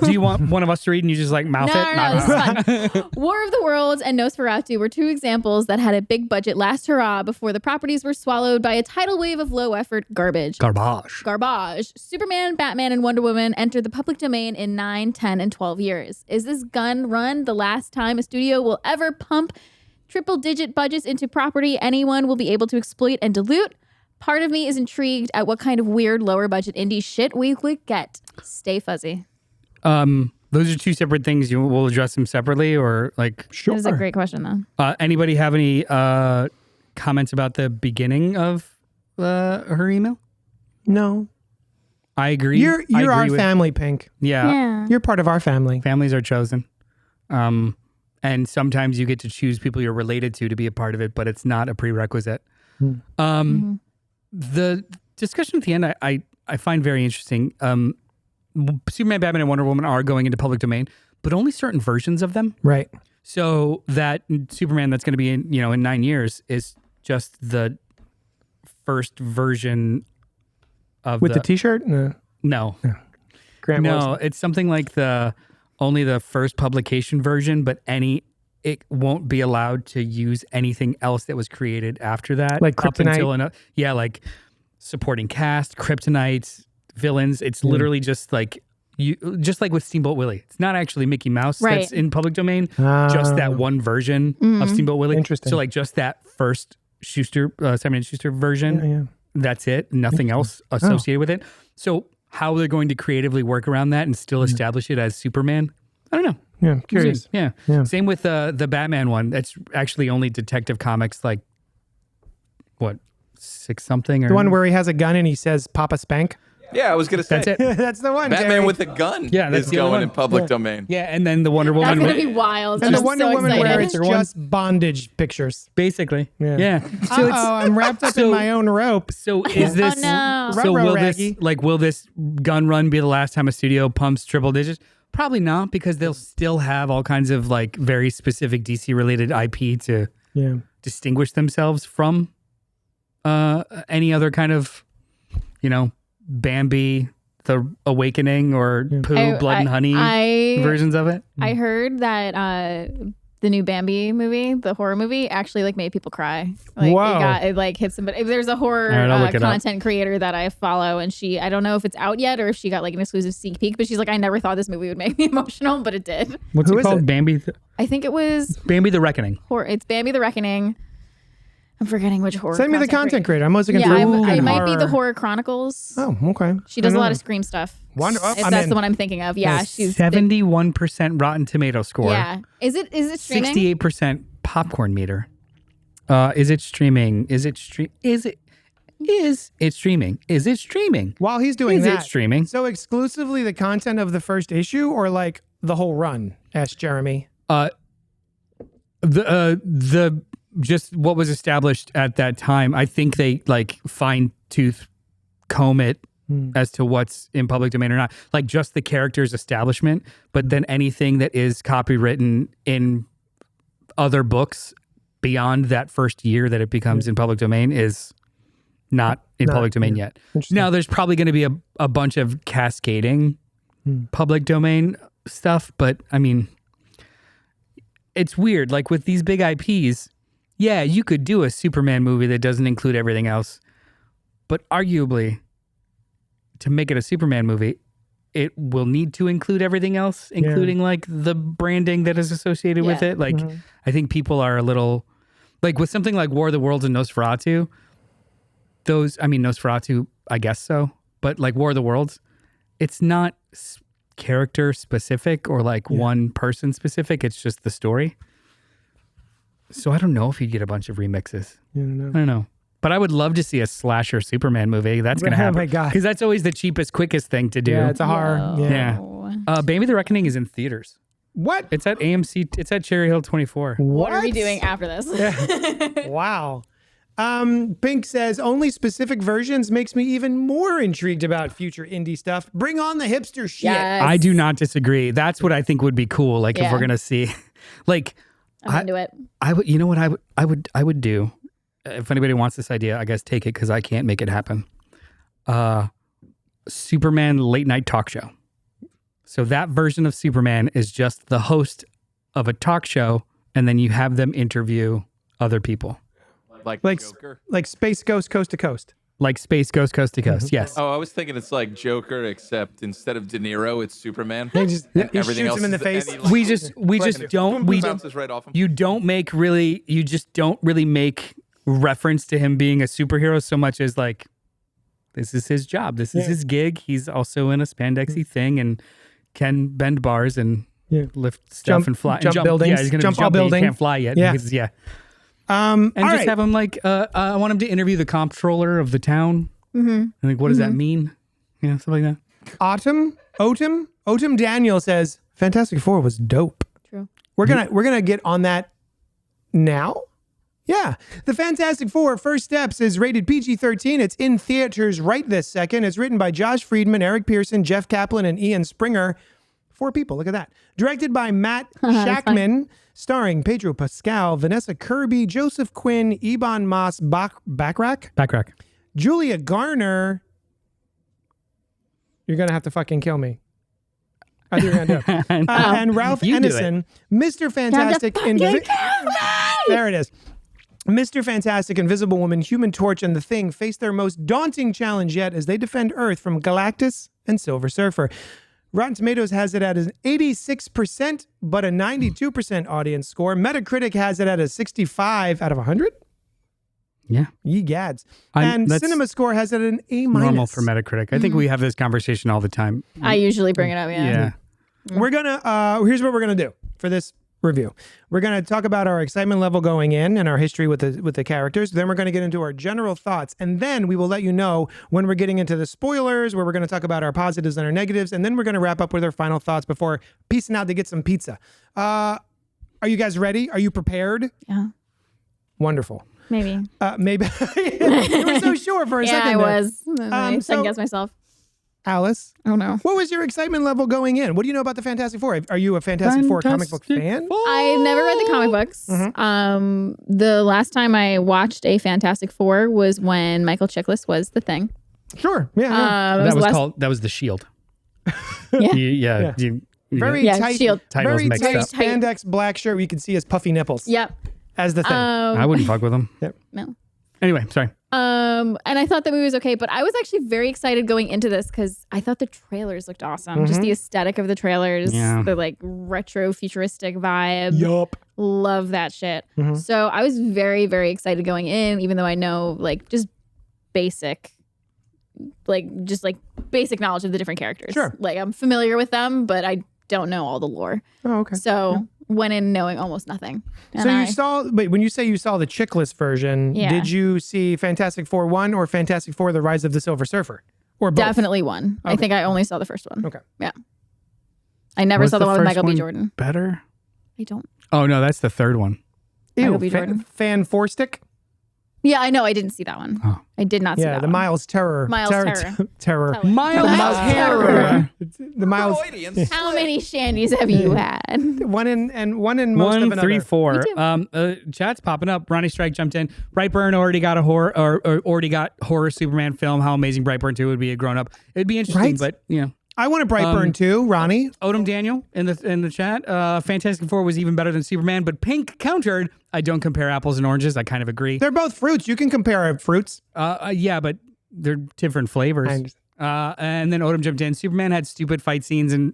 Do you want one of us to read and you just like mouth No, it? no, this is fun. War of the Worlds and Nosferatu were two examples that had a big budget last hurrah before the properties were swallowed by a tidal wave of low effort garbage. Garbage. Superman, Batman, and Wonder Woman entered the public domain in 9, 10, and 12 years. Is this gun run the last time a studio will ever pump triple-digit budgets into property anyone will be able to exploit and dilute? Part of me is intrigued at what kind of weird lower-budget indie shit we would get. Stay fuzzy. Those are two separate things. You will address them separately, or like. Sure. This is a great question, though. Anybody have any comments about the beginning of her email? No. I agree. You're I agree our with- family, Pink. Yeah. You're part of our family. Families are chosen. And sometimes you get to choose people you're related to be a part of it, but it's not a prerequisite. The discussion at the end, I find very interesting. Superman, Batman, and Wonder Woman are going into public domain, but only certain versions of them. Right. So that Superman that's going to be in 9 years is just the first version of With the T-shirt? No. No. Grant No, Morrison. it's something like only the first publication version, but it won't be allowed to use anything else that was created after that. Like up until Kryptonite? like supporting cast, Kryptonites, villains. It's literally just like just like with Steamboat Willie. It's not actually Mickey Mouse Right. that's in public domain. Just that one version of Steamboat Willie. Interesting. So like just that first Simon & Schuster version. Yeah. That's it. Nothing else associated with it. So how they're going to creatively work around that and still establish it as Superman, I don't know. Yeah. Curious. Yeah. Yeah. Same with the Batman one. That's actually only Detective Comics, like what, 6 something? Or The one where he has a gun and he says Papa Spank. Yeah, I was gonna say that's it. That's the one. Batman Jerry. with a gun Yeah, that's is the other going one. in public domain. Yeah, and then the Wonder That's Woman. going to be wild. And the I'm Wonder so Woman excited. where it's They're one- just bondage pictures. Basically. Yeah. Yeah. So Uh-oh, I'm wrapped up in my own rope. So is this? no. So Ruh-roh, will Raggy. this gun run be the last time a studio pumps triple digits? Probably not, because they'll still have all kinds of like very specific DC related IP to Yeah. distinguish themselves from any other kind of, Bambi, The Awakening, or Pooh, Blood and Honey versions of it. I heard that the new Bambi movie, the horror movie, actually like made people cry. Like Whoa. it like hit somebody. There's a horror All right, I'll look it up. content creator that I follow, and I don't know if it's out yet or if she got like an exclusive sneak peek, but she's like, I never thought this movie would make me emotional, but it did. What's Who it is called? it? Bambi. I think it was Bambi the Reckoning. it's Bambi the Reckoning. I'm forgetting which horror. Send me the content creator. I'm mostly Yeah, confused. it might be the Horror Chronicles. Oh, okay. She does I a know. lot of Scream stuff. Wonder- If I'm that's in. the one I'm thinking of. Yeah, she's 71% Rotten Tomato score. Yeah. Is it streaming? 68% popcorn meter. Is it streaming? Is it streaming? Is it streaming? While he's doing Is that, it streaming? So exclusively the content of the first issue, or like the whole run? Asked Jeremy. The just what was established at that time. I think they like fine tooth comb it as to what's in public domain or not. Like just the character's establishment, but then anything that is copywritten in other books beyond that first year that it becomes in public domain is not in public domain yet. Now there's probably going to be a bunch of cascading public domain stuff, but I mean, it's weird. Like with these big IPs, yeah, you could do a Superman movie that doesn't include everything else, but arguably, to make it a Superman movie, it will need to include everything else, including like the branding that is associated with it. Like, I think people are a little like with something like War of the Worlds and Nosferatu. Nosferatu, I guess so, but like War of the Worlds, it's not character specific or like one person specific. It's just the story. So I don't know if you'd get a bunch of remixes. I don't know. But I would love to see a slasher Superman movie. That's going to happen. Oh my God. Because that's always the cheapest, quickest thing to do. Yeah, it's a horror. Yeah. Bambi the Reckoning is in theaters. What? It's at AMC. It's at Cherry Hill 24. What are we doing after this? Wow. Pink says only specific versions makes me even more intrigued about future indie stuff. Bring on the hipster shit. Yes. I do not disagree. That's what I think would be cool. Like if Yeah. we're going to see, like, I'm into it. I would, you know what I would do if anybody wants this idea, I guess take it because I can't make it happen. Superman late night talk show. So that version of Superman is just the host of a talk show, and then you have them interview other people. Like Like Joker. like Space Ghost Coast to Coast. Like Space Ghost Coast to Coast. Yes. Oh, I was thinking it's like Joker, except instead of De Niro, it's Superman. He just And he everything shoots else him in the is- face. and he, We just don't bounces right off him. you just don't really make reference to him being a superhero so much as like this is his job. This is his gig. He's also in a spandexy thing and can bend bars and lift stuff Jump- and fly. jump and buildings, Yeah, he's gonna jump jump, a but he building. can't fly yet. Yeah. Because, And And just have him like, I want him to interview the comptroller of the town. And like, what does that mean? Yeah, something like that. Otum Daniel says Fantastic Four was dope. True. We're gonna get on that now. Yeah, the Fantastic Four: First Steps is rated PG-13. It's in theaters right this second. It's written by Josh Friedman, Eric Pearson, Jeff Kaplan, and Ian Springer. 4 people. Look at that. Directed by Matt Shackman, starring Pedro Pascal, Vanessa Kirby, Joseph Quinn, Ebon Moss Backrack, Julia Garner. You're gonna have to fucking kill me. I think you're gonna do it. And Ralph You do it. Ennison, Mr. Fantastic. There it is. Mr. Fantastic, Invisible Woman, Human Torch, and The Thing face their most daunting challenge yet as they defend Earth from Galactus and Silver Surfer. Rotten Tomatoes has it at an 86%, but a 92% audience score. Metacritic has it at a 65 out of 100. Yeah. Ye gads. I'm- And that's Cinema Score has it at an A-. Normal for Metacritic. I think we have this conversation all the time. I usually bring it up. Yeah. We're gonna here's what we're gonna do for this review. We're gonna talk about our excitement level going in and our history with the characters. Then we're gonna get into our general thoughts, and then we will let you know when we're getting into the spoilers, where we're gonna talk about our positives and our negatives, and then we're gonna wrap up with our final thoughts before peacing out to get some pizza. Are you guys ready? Are you prepared? Yeah. Wonderful. Maybe. Maybe you were so sure for a Yeah, second. I there. was. I second guess myself. Alice, Oh no. what was your excitement level going in? What do you know about the Fantastic Four? Are you a Fantastic Four comic book fan? I never read the comic books. The last time I watched a Fantastic Four was when Michael Chiklis was the Thing. Sure. Yeah. It That was the last- called, that was the Shield. Yeah. Yeah. Very Yeah, tight, shield. Titles very mixed tight up. spandex black shirt where you can see his puffy nipples Yep. as the thing. I wouldn't fuck with them. No. Anyway, sorry. And I thought the movie was okay, but I was actually very excited going into this because I thought the trailers looked awesome. Just the aesthetic of the trailers, Yeah. the like retro futuristic vibe. Yup. Love that shit. So I was very, very excited going in, even though I know like just basic knowledge of the different characters. Sure. Like I'm familiar with them, but I don't know all the lore. Oh, okay. So went in knowing almost nothing. And So you saw, but when you say you saw the Chickless version, Yeah. did you see Fantastic Four 1 or Fantastic Four: The Rise of the Silver Surfer? Or both? definitely one. I think I only saw the first one. Okay. Yeah. I never Was saw the one with first Michael B. Jordan. Better? I don't. Oh, no, that's the third one. Michael Ew, B. Jordan. Fan Four Stick? Yeah, I know. I didn't see that one. Oh. I did not see Yeah, that the one. Miles Terror. Miles Terror. Terror. Miles Terror. The Miles. Freudians. How many shandies have you had? One in most of 1, another. 3, 4. Me Chat's popping up. Ronnie Strike jumped in. Brightburn already got a horror or already got horror Superman film. How amazing Brightburn 2 would be a grown up. It'd be interesting, Right? but you know. I want a Brightburn too, Ronnie. Odom Daniel in the chat. Fantastic Four was even better than Superman, but Pink countered. I don't compare apples and oranges. I kind of agree. They're both fruits. You can compare fruits. Yeah, but they're different flavors. I understand. And then Odom jumped in. Superman had stupid fight scenes and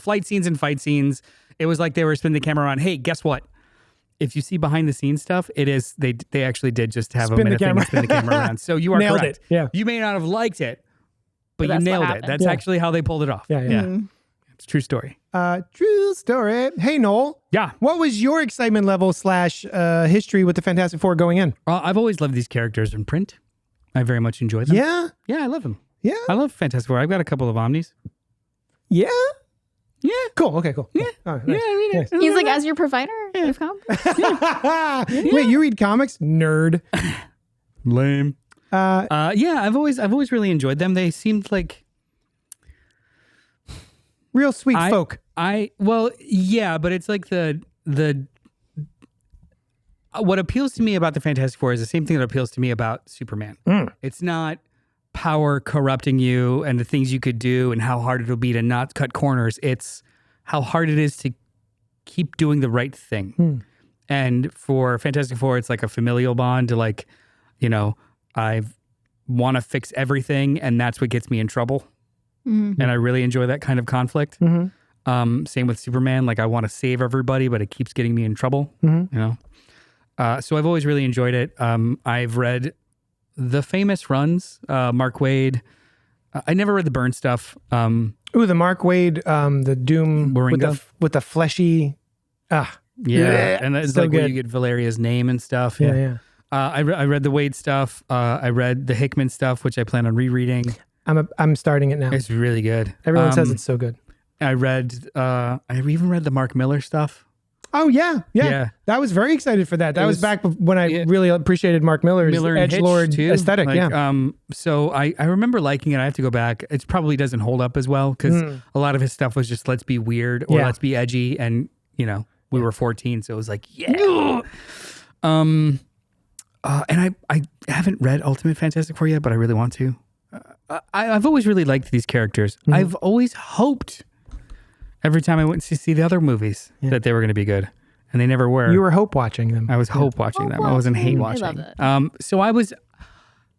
flight scenes and fight scenes. It was like they were spinning the camera around. Hey, guess what? If you see behind the scenes stuff, it is they actually did just have Spin a the minute thing camera. and spin the camera around. So you are Nailed correct. it. Yeah. You may not have liked it, but you that's what nailed it. happened. That's Yeah. actually how they pulled it off. Yeah. It's a true story. True story. Hey, Noel. Yeah. What was your excitement level / history with the Fantastic Four going in? I've always loved these characters in print. I very much enjoy them. Yeah. Yeah, I love them. Yeah. I love Fantastic Four. I've got a couple of Omnis. Yeah. Yeah. Cool. Okay. Cool. Yeah. Yeah, I mean, He's like, as your provider of comics? Wait, you read comics, nerd? lame. Yeah, I've always really enjoyed them. They seemed like Real sweet folk. Well, yeah, but it's like the what appeals to me about the Fantastic Four is the same thing that appeals to me about Superman. It's not power corrupting you and the things you could do and how hard it'll be to not cut corners. It's how hard it is to keep doing the right thing. And for Fantastic Four, it's like a familial bond to like, you know, I want to fix everything and that's what gets me in trouble. And I really enjoy that kind of conflict. Same with Superman. Like I want to save everybody, but it keeps getting me in trouble, you know? So I've always really enjoyed it. I've read the famous runs, Mark Waid. I never read the Byrne stuff. Ooh, the Mark Waid, the Doom with the fleshy. Yeah, and it's so like where good. you get Valeria's name and stuff. Yeah. I read the Waid stuff. I read the Hickman stuff, which I plan on rereading. I'm starting it now. It's really good. Everyone says it's so good. I even read the Mark Miller stuff. Oh yeah. I was very excited for that. That was back when I really appreciated Mark Miller's and Hitch, edgelord too. aesthetic. Like, so I remember liking it. I have to go back. It probably doesn't hold up as well because a lot of his stuff was just let's be weird or let's be edgy, and you know we were 14, so it was like and I haven't read Ultimate Fantastic Four yet, but I really want to. I've always really liked these characters. I've always hoped every time I went to see the other movies that they were going to be good, and they never were. You were hope watching them. I was hope watching them. I wasn't hate watching. I love it. So I was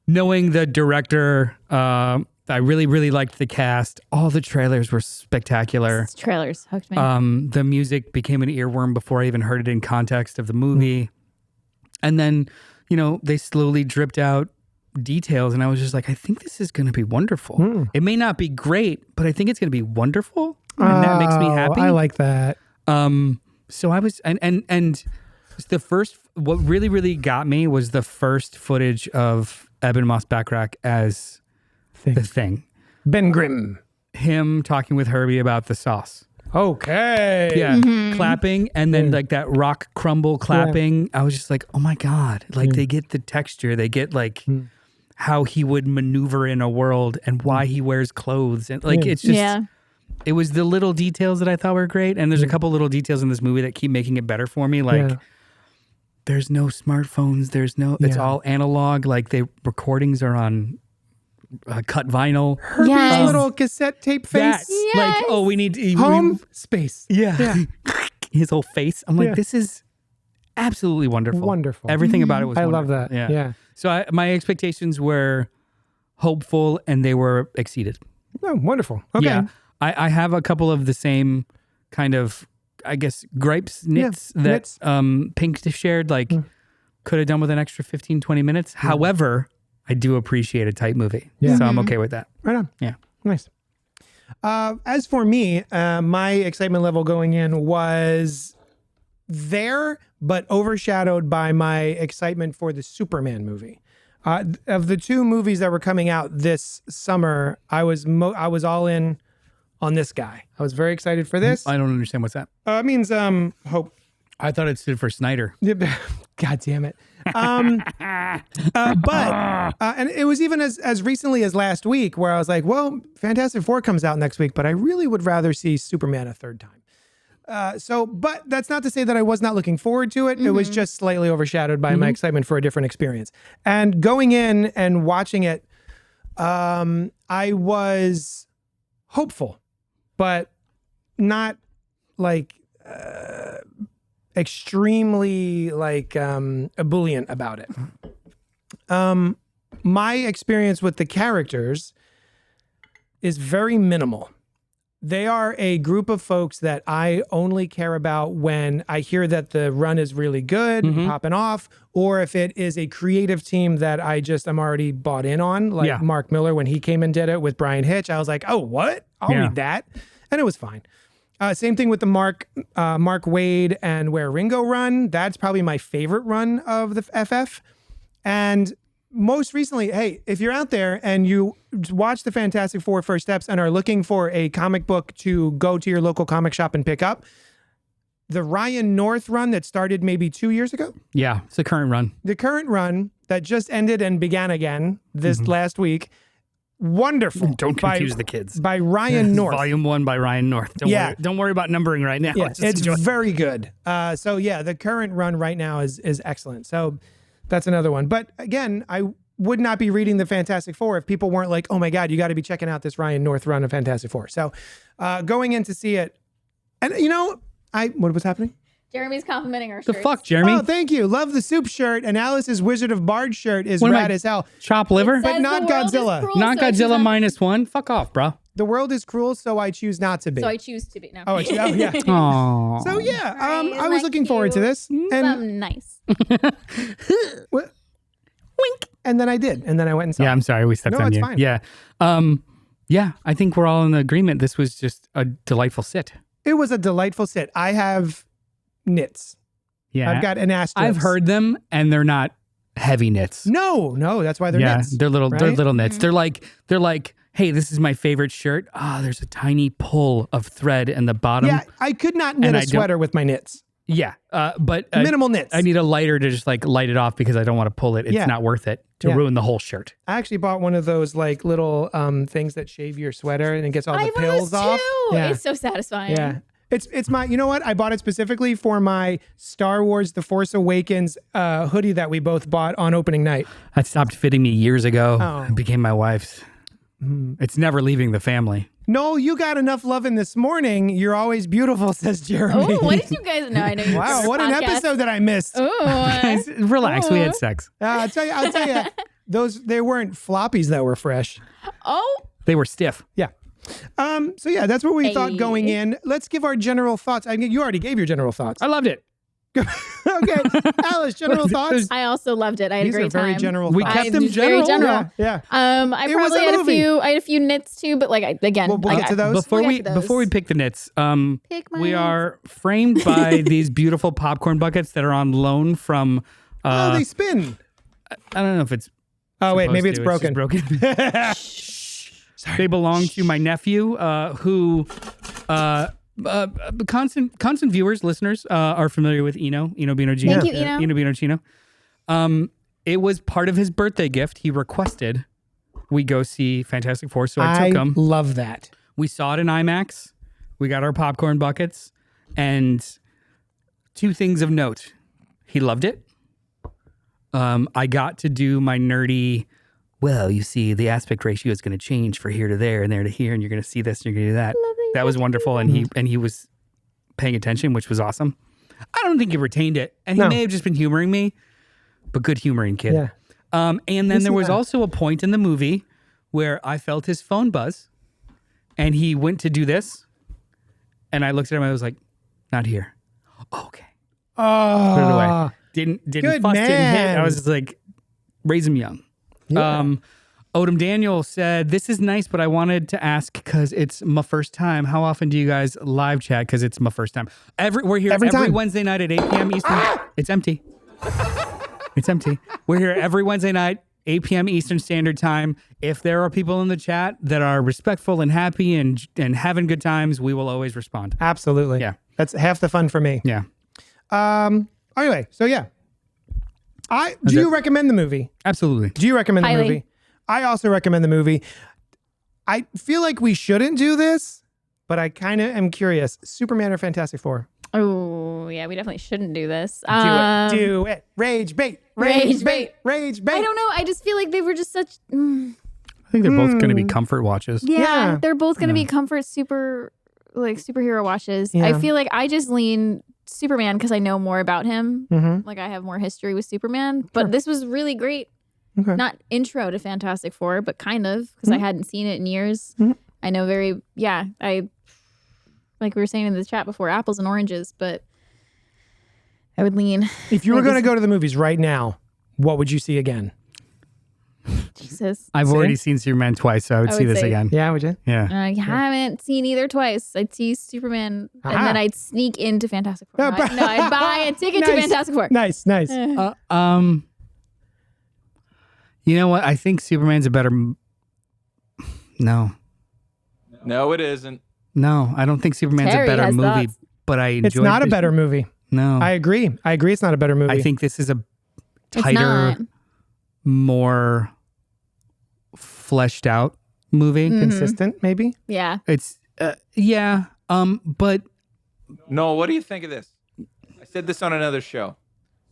knowing the director. I really liked the cast. All the trailers were spectacular. Trailers hooked me. The music became an earworm before I even heard it in context of the movie. And then, you know, they slowly dripped out details, and I was just like, I think this is going to be wonderful. It may not be great, but I think it's going to be wonderful. And that makes me happy. I like that. So I was, and the first, what really got me was the first footage of Eben Moss-Backrack as the Thing. Ben Grimm. Him talking with Herbie about the sauce. Okay. Yeah. Clapping and then like that rock crumble clapping. I was just like, oh my God. Like they get the texture. They get like how he would maneuver in a world and why he wears clothes. And like, it's just, it was the little details that I thought were great. And there's a couple little details in this movie that keep making it better for me. Like there's no smartphones. There's no, it's all analog. Like the recordings are on cut vinyl. Herbie's little cassette tape face. Like, oh, we need home space. Yeah. His whole face. I'm like, this is absolutely wonderful. Wonderful. Everything about it was I wonderful. love that. Yeah. So my expectations were hopeful and they were exceeded. Oh, wonderful. Okay. Yeah. I have a couple of the same kind of, I guess, nits that Pink shared, like could have done with an extra 15, 20 minutes. However, I do appreciate a tight movie. So I'm okay with that. Right on. Yeah. Nice. As for me, my excitement level going in was there, but overshadowed by my excitement for the Superman movie. Of the two movies that were coming out this summer, I was all in on this guy. I was very excited for this. I don't understand what's that. It means hope. I thought it stood for Snyder. God damn it. But and it was even as recently as last week where I was like, well, Fantastic Four comes out next week, but I really would rather see Superman a third time. But that's not to say that I was not looking forward to it. It was just slightly overshadowed by my excitement for a different experience. And going in and watching it, I was hopeful, but not like extremely like ebullient about it. My experience with the characters is very minimal. They are a group of folks that I only care about when I hear that the run is really good, popping off, or if it is a creative team that I'm already bought in on, like Mark Miller when he came and did it with Brian Hitch. I was like, oh, what? I'll read that. And it was fine. Same thing with the Mark Waid and Where Ringo run. That's probably my favorite run of the FF. And most recently, hey, if you're out there and you watch the Fantastic Four First Steps and are looking for a comic book to go to your local comic shop and pick up, the Ryan North run that started maybe 2 years ago. Yeah, it's the current run. The current run that just ended and began again this last week. Wonderful. Don't confuse the kids. By Ryan North. Volume 1 by Ryan North. Don't worry about numbering right now. Yeah, it's very good. So yeah, the current run right now is excellent. So that's another one. But again, would not be reading the Fantastic Four if people weren't like, oh my God, you got to be checking out this Ryan North run of Fantastic Four. So going in to see it, and what was happening? Jeremy's complimenting our The shirts. fuck, Jeremy? Oh, thank you. Love the soup shirt, and Alice's Wizard of Bard shirt is What am rad I- as hell. Chop liver? But Says not the world is Godzilla. cruel, Not so I choose Godzilla not- -1? Fuck off, bro. The world is cruel, so I choose not to be. So I choose to be. No. oh, yeah. Aww. So yeah, Right, I was like looking forward to you. this, and Something nice. What? Wink. And then I did. And then I went and saw Yeah, it. I'm sorry. We stepped No, on it's you. fine. Yeah. Yeah, I think we're all in agreement. This was just a delightful sit. It was a delightful sit. I have knits. Yeah. I've got an asterisk. I've heard them, and they're not heavy knits. No, that's why they're yeah, knits. they're little. They're right? little knits. They're like, hey, this is my favorite shirt. Ah, there's a tiny pull of thread in the bottom. Yeah, I could not knit And a I don't- sweater with my knits. Yeah, but Minimal knits. I need a lighter to just like light it off because I don't want to pull it. It's Yeah. not worth it to Yeah. ruin the whole shirt. I actually bought one of those like little things that shave your sweater and it gets all I the have one pills of those off. too. Yeah. It's so satisfying. Yeah. It's my, you know what? I bought it specifically for my Star Wars The Force Awakens hoodie that we both bought on opening night. That stopped fitting me years ago. Oh. It became my wife's. It's never leaving the family. No, you got enough loving this morning. You're always beautiful, says Jeremy. Oh, what did you guys know? I know you Wow, what an episode that I missed. Oh, Relax, we had sex. I'll tell you, they weren't floppies that were fresh. oh, They were stiff. Yeah. So yeah, that's what we thought Hey. going in. Let's give our general thoughts. I mean, you already gave your general thoughts. I loved it. Okay, Alice, general thoughts. I also loved it. I had These a are great very time. general We thoughts. kept them It's very general. Yeah. I It was probably a had movie. I had a few knits too, but like again, We'll like, get to those. Before We'll we get to those. before we pick the knits, Pick my we knits. are framed by these beautiful popcorn buckets that are on loan from. Oh, they spin. I don't know if it's. Oh wait, maybe it's supposed to. broken. It's just broken. They belong to my nephew, who constant viewers, listeners are familiar with Eno Bino Gino. Thank you, Eno. Eno Bino Gino. It was part of his birthday gift. He requested we go see Fantastic Four, so I took him. love that. We saw it in IMAX. We got our popcorn buckets, and two things of note: he loved it. I got to do my nerdy. Well, you see, the aspect ratio is going to change for here to there and there to here, and you're going to see this and you're going to do that. That was wonderful, and he was paying attention, which was awesome. I don't think he retained it, and he No. may have just been humoring me, but good humoring kid. Yeah. And then there see was that. also a point in the movie where I felt his phone buzz, and he went to do this, and I looked at him. I was like, "Not here." Okay, Oh, put it away. Didn't Good fuss, didn't hit. man. I was just like, raise him young. Odom Daniel said, "This is nice, but I wanted to ask because it's my first time. How often do you guys live chat? Because it's my first time. We're here Every every time. Wednesday night at 8 p.m. Eastern. It's empty. It's empty. We're here every Wednesday night, 8 p.m. Eastern Standard Time. If there are people in the chat that are respectful and happy and having good times, we will always respond. absolutely. Yeah. That's half the fun for me. Yeah, Anyway, so yeah. Do you recommend the movie? absolutely. Do you recommend the Highly. movie? I also recommend the movie. I feel like we shouldn't do this, but I kind of am curious. Superman or Fantastic Four? Oh yeah, we definitely shouldn't do this. Do it. Rage bait. Rage bait. Rage bait. I don't know. I just feel like they were just such. I think they're both going to be comfort watches. Yeah. They're both going to be comfort superhero watches. Yeah. I feel like I just lean Superman because I know more about him. Mhm. Like I have more history with Superman. But this was really great. Okay. Not intro to Fantastic Four, but kind of because I hadn't seen it in years. Mhm. I know I like we were saying in the chat before, apples and oranges, but I would lean. If you were Like going to this- go to the movies right now, what would you see again? Jesus. I've already seen Superman twice, so I would I see would this say- again. Yeah, would you? Yeah. I haven't seen either twice. I'd see Superman Aha. and then I'd sneak into Fantastic Four. No, No, I'd buy a ticket to Nice. Fantastic Four. Nice. You know what? I think Superman's a better. No, No, it isn't. I don't think Superman's Terry a better has movie. thoughts. But I enjoyed. It's not a better movie. No, I agree. It's not a better movie. I think this is a It's tighter, not. more fleshed out movie. consistent, maybe. Yeah. It's yeah. But Noel, what do you think of this? I said this on another show.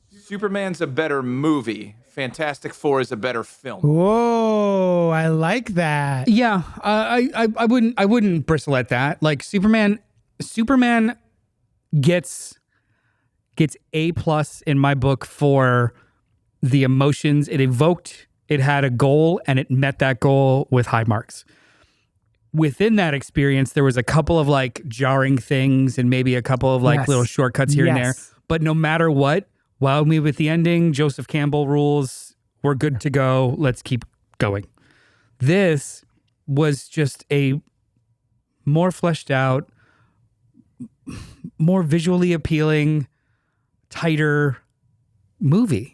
Superman's a better movie. Fantastic Four is a better film. Whoa, I like that. Yeah, I wouldn't bristle at that. Like Superman gets A+ in my book for the emotions it evoked. It had a goal and it met that goal with high marks. Within that experience, there was a couple of like jarring things and maybe a couple of like little shortcuts here and there. But no matter what, wowed me with the ending. Joseph Campbell rules. We're good to go. Let's keep going. This was just a more fleshed out, more visually appealing, tighter movie.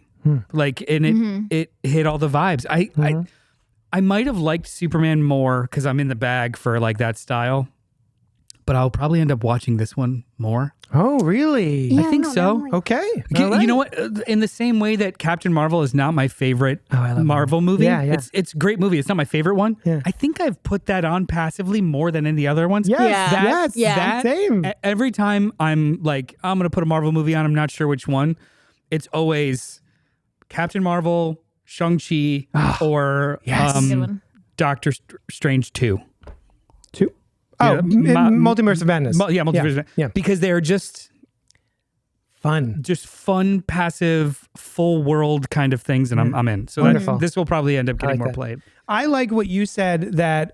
Like, and it hit all the vibes. I might have liked Superman more because I'm in the bag for like that style, but I'll probably end up watching this one more. Oh, really? I think so. Okay. You know what? In the same way that Captain Marvel is not my favorite Marvel movie. Yeah. It's a great movie. It's not my favorite one. Yeah. I think I've put that on passively more than any other ones. Yes. That, Same. Every time I'm like, I'm going to put a Marvel movie on, I'm not sure which one. It's always Captain Marvel, Shang-Chi, or Good one. Doctor Strange 2. Oh, Multiverse of Madness. Multiverse of Madness. Yeah. Because they're just Fun. passive, full world kind of things, and I'm in. So Wonderful. this will probably end up getting like more that. played. I like what you said that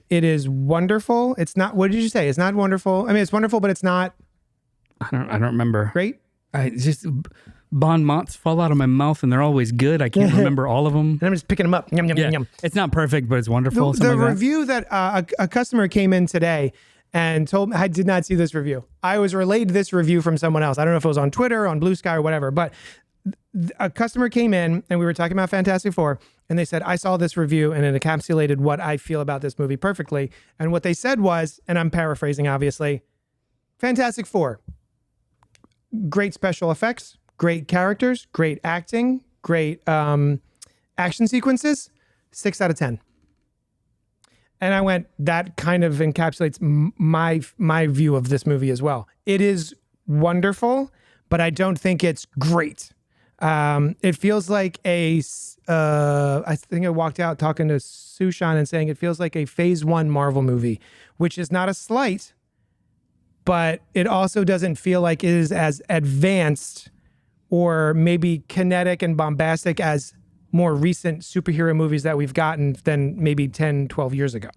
it is wonderful. It's not, what did you say? It's not wonderful. I mean, it's wonderful, but it's not I don't remember. great. I just bon mots fall out of my mouth, and they're always good. I can't remember all of them. And I'm just picking them up. Yum, yum, Yeah, yum. it's not perfect, but it's wonderful. The something like that. review that a customer came in today and told me, I did not see this review. I was relayed this review from someone else. I don't know if it was on Twitter, on Blue Sky, or whatever, but a customer came in and we were talking about Fantastic Four, and they said, I saw this review and it encapsulated what I feel about this movie perfectly. And what they said was, and I'm paraphrasing obviously, Fantastic Four, great special effects, great characters, great acting, great action sequences, 6 out of 10. And I went, that kind of encapsulates my view of this movie as well. It is wonderful, but I don't think it's great. It feels like I think I walked out talking to Sushan and saying it feels like a Phase 1 Marvel movie, which is not a slight, but it also doesn't feel like it is as advanced or maybe kinetic and bombastic as more recent superhero movies that we've gotten than maybe 10, 12 years ago.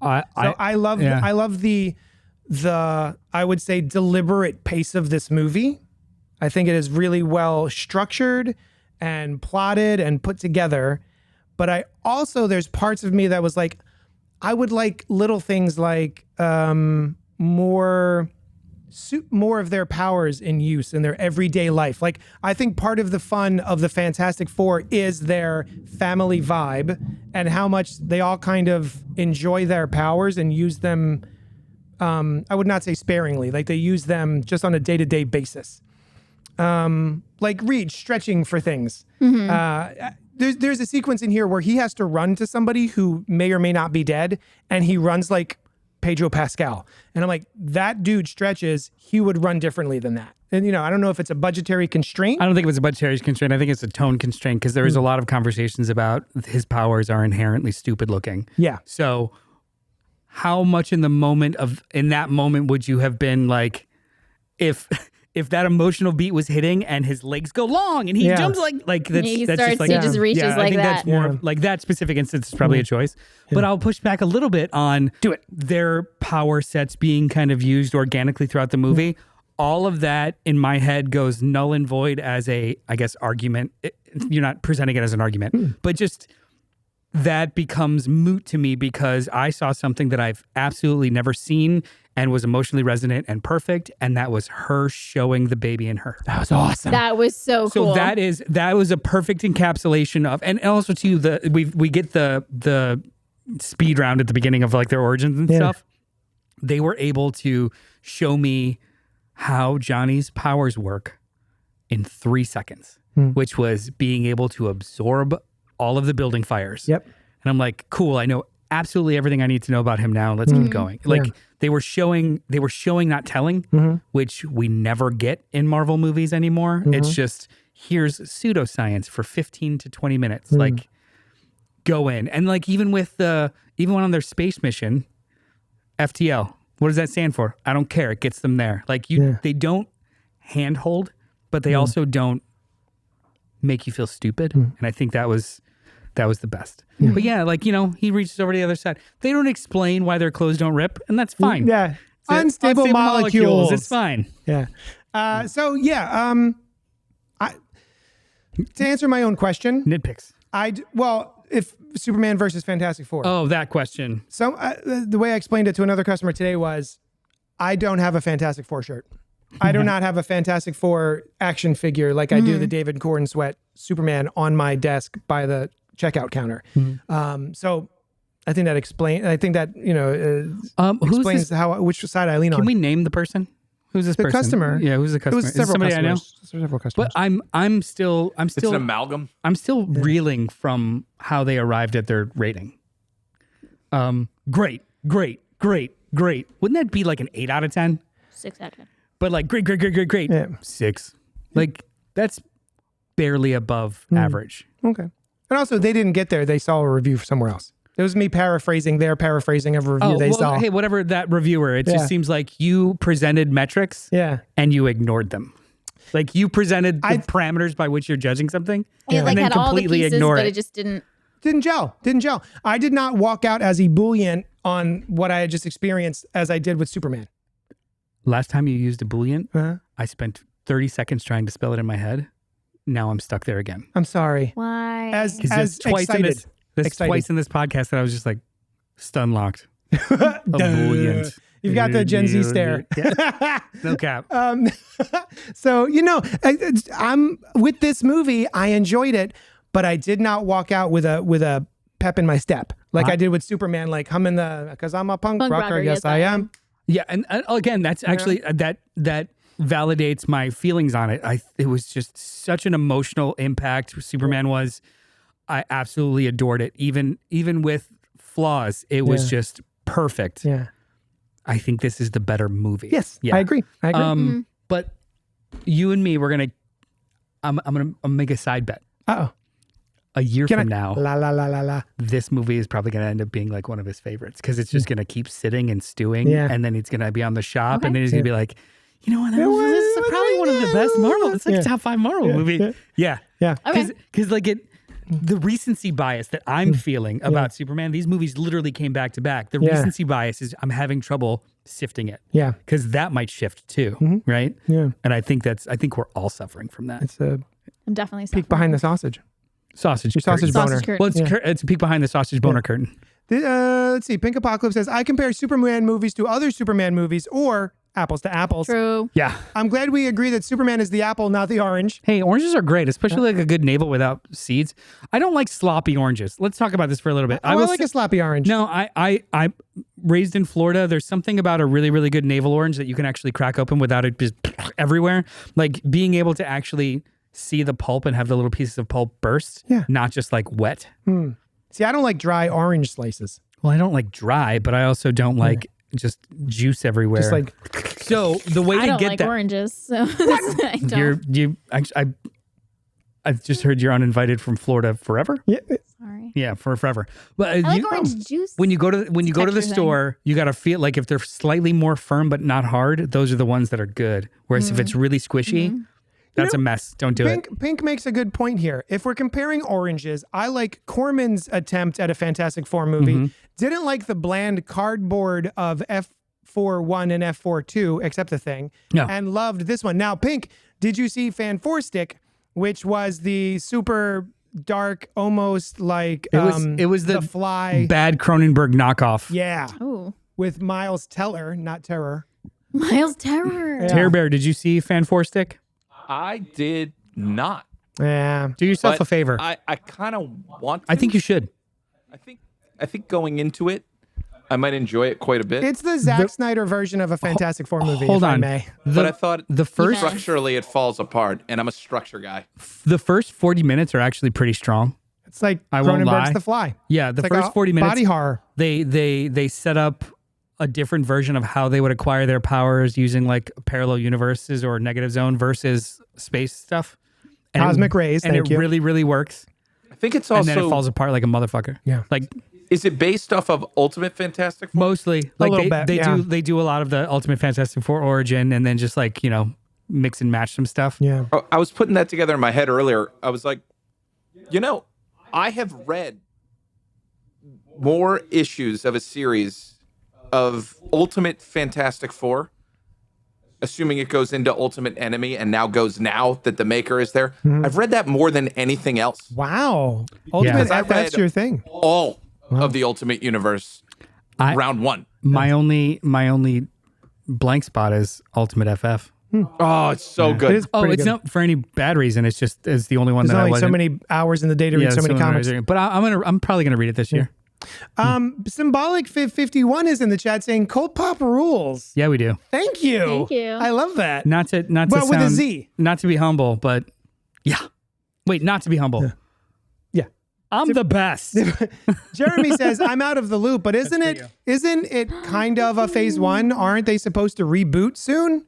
I love the I would say deliberate pace of this movie. I think it is really well structured and plotted and put together. But I also, there's parts of me that was like, I would like little things like more of their powers in use in their everyday life. Like, I think part of the fun of the Fantastic Four is their family vibe and how much they all kind of enjoy their powers and use them. I would not say sparingly, like they use them just on a day-to-day basis. Like Reed stretching for things. There's a sequence in here where he has to run to somebody who may or may not be dead, and he runs like Pedro Pascal. And I'm like, that dude stretches, he would run differently than that. And, I don't know if it's a budgetary constraint. I don't think it was a budgetary constraint. I think it's a tone constraint because there is a lot of conversations about his powers are inherently stupid looking. Yeah. So how much in that moment would you have been like, if that emotional beat was hitting and his legs go long and he jumps like that's, he that's starts, just like, he just reaches I like think that. that's more like that specific instance is probably a choice. But I'll push back a little bit on their power sets being kind of used organically throughout the movie. All of that in my head goes null and void as a, I guess, argument. You're not presenting it as an argument, but just that becomes moot to me because I saw something that I've absolutely never seen and was emotionally resonant and perfect, and that was her showing the baby in her. That was awesome. That was so cool. So that was a perfect encapsulation of, and also too, we get the speed round at the beginning of like their origins and stuff. They were able to show me how Johnny's powers work in 3 seconds, which was being able to absorb all of the building fires. Yep. And I'm like, cool, I know absolutely everything I need to know about him now. Let's keep going. Like they were showing, not telling, which we never get in Marvel movies anymore. It's just, here's pseudoscience for 15 to 20 minutes. Like, go in. And like, even when on their space mission, FTL, what does that stand for? I don't care. It gets them there. Like they don't handhold, but they also don't make you feel stupid. And I think that was the best. But yeah, like, he reaches over to the other side. They don't explain why their clothes don't rip, and that's fine. Yeah. Unstable molecules. It's fine. Yeah. To answer my own question, Nitpicks. if Superman versus Fantastic Four. Oh, that question. So the way I explained it to another customer today was, I don't have a Fantastic Four shirt. I do not have a Fantastic Four action figure like I do the David Gordon Sweat Superman on my desk by the checkout counter. So I think that explains which side I lean on. Can we name the person? Who's this person? Customer. Yeah, who's the customer? It was several somebody customers. I know. Several customers. But I'm still It's an amalgam. I'm still reeling from how they arrived at their rating. Great. Wouldn't that be like an 8 out of 10? 6 out of 10. But like great. Yeah. 6. Like that's barely above average. Okay. And also, they didn't get there. They saw a review somewhere else. It was me paraphrasing their paraphrasing of a review they saw. Hey, whatever that reviewer, it just seems like you presented metrics and you ignored them. Like you presented the parameters by which you're judging something It and like then had all the completely pieces, ignore but it. it just didn't. Didn't gel. I did not walk out as ebullient on what I had just experienced as I did with Superman. Last time you used a Boolean, I spent 30 seconds trying to spell it in my head. Now I'm stuck there again. I'm sorry. Why? As Twice in excited. twice in this podcast that I was just like stun locked. Ebullient. You've got the Gen Z stare. Yeah. No cap. So, I'm with this movie. I enjoyed it, but I did not walk out with a pep in my step like I did with Superman, like humming because I'm a punk rocker. Yes, I am. Yeah, and again, that's actually that validates my feelings on it. It was just such an emotional impact. Superman was. I absolutely adored it. Even with flaws, it was just perfect. Yeah. I think this is the better movie. Yes, yeah. I agree. But you and me, I'm gonna make a side bet. Uh-oh. A year from now, la. this movie is probably going to end up being like one of his favorites because it's just going to keep sitting and stewing, and then it's going to be on the shop, and then he's going to be like, you know what, this is probably one of the best Marvel. It's like a top 5 Marvel movie. Yeah. Because like the recency bias that I'm feeling about Superman, these movies literally came back to back. The recency bias is I'm having trouble sifting it. Yeah. Because that might shift too, right? Yeah. And I think we're all suffering from that. It's a I'm definitely peek behind the sausage. Sausage boner. curtain. Well, it's a peek behind the sausage boner curtain. Let's see. Pink Apocalypse says, I compare Superman movies to other Superman movies or apples to apples. True. Yeah. I'm glad we agree that Superman is the apple, not the orange. Hey, oranges are great, especially like a good navel without seeds. I don't like sloppy oranges. Let's talk about this for a little bit. I like a sloppy orange. No, I raised in Florida. There's something about a really, really good navel orange that you can actually crack open without it just everywhere. Like being able to actually see the pulp and have the little pieces of pulp burst, not just like wet. See, I don't like dry orange slices. Well, I don't like dry, but I also don't like just juice everywhere. Just like, so the way I to don't get like that, oranges, so I don't. I've just heard you're uninvited from Florida forever. yeah. Sorry. Yeah, for forever. But I like orange juice. when you go to the texture store, you got to feel like if they're slightly more firm but not hard, those are the ones that are good. Whereas if it's really squishy, that's a mess. Don't do it. Pink makes a good point here. If we're comparing oranges, I like Corman's attempt at a Fantastic Four movie. Didn't like the bland cardboard of F4-1 and F4-2, except the thing. No. And loved this one. Now, Pink, did you see Fan Four Stick, which was the super dark, almost like It was the Fly bad Cronenberg knockoff. Yeah. Oh, With Miles Teller, not Terror. Miles Terror. Yeah. Terror Bear, did you see Fan Four Stick? I did not. Yeah. Do yourself But a favor. I kind of want to. I think you should. I think going into it, I might enjoy it quite a bit. It's the Zack Snyder version of a Fantastic Four movie, Hold if I on. may. but I thought the first structurally it falls apart, and I'm a structure guy. the first 40 minutes are actually pretty strong. It's like I won't Cronenberg's lie. The Fly. Yeah, the It's like first a 40 minutes body horror. they set up a different version of how they would acquire their powers using like parallel universes or negative zone versus space stuff. And Cosmic rays, and thank it you. really, really works. I think it's And also. then it falls apart like a motherfucker. Yeah. Like Is it based off of Ultimate Fantastic Four? mostly, like little bit, yeah. they do a lot of the Ultimate Fantastic Four origin, and then just like mix and match some stuff. Yeah. Oh, I was putting that together in my head earlier. I was like, I have read more issues of a series of Ultimate Fantastic Four, assuming it goes into Ultimate Enemy and now that the maker is there. I've read that more than anything else. Wow. Ultimate, I that's read your thing. All of the Ultimate Universe, round one. My only blank spot is Ultimate FF. Oh, it's so It good. is Oh, pretty it's good. not for any bad reason. It's just it's the only one There's that I only wasn't. so many hours in the day to read so many comics. But I'm probably gonna read it this year. Symbolic 51 is in the chat saying CultPOP rules. Yeah, we do. Thank you. Thank you. I love that. Not to But sound, with a Z. Not to be humble, but yeah. Wait, not to be humble. Yeah. I'm the best. Jeremy says, I'm out of the loop, but isn't it kind of a phase 1? Aren't they supposed to reboot soon?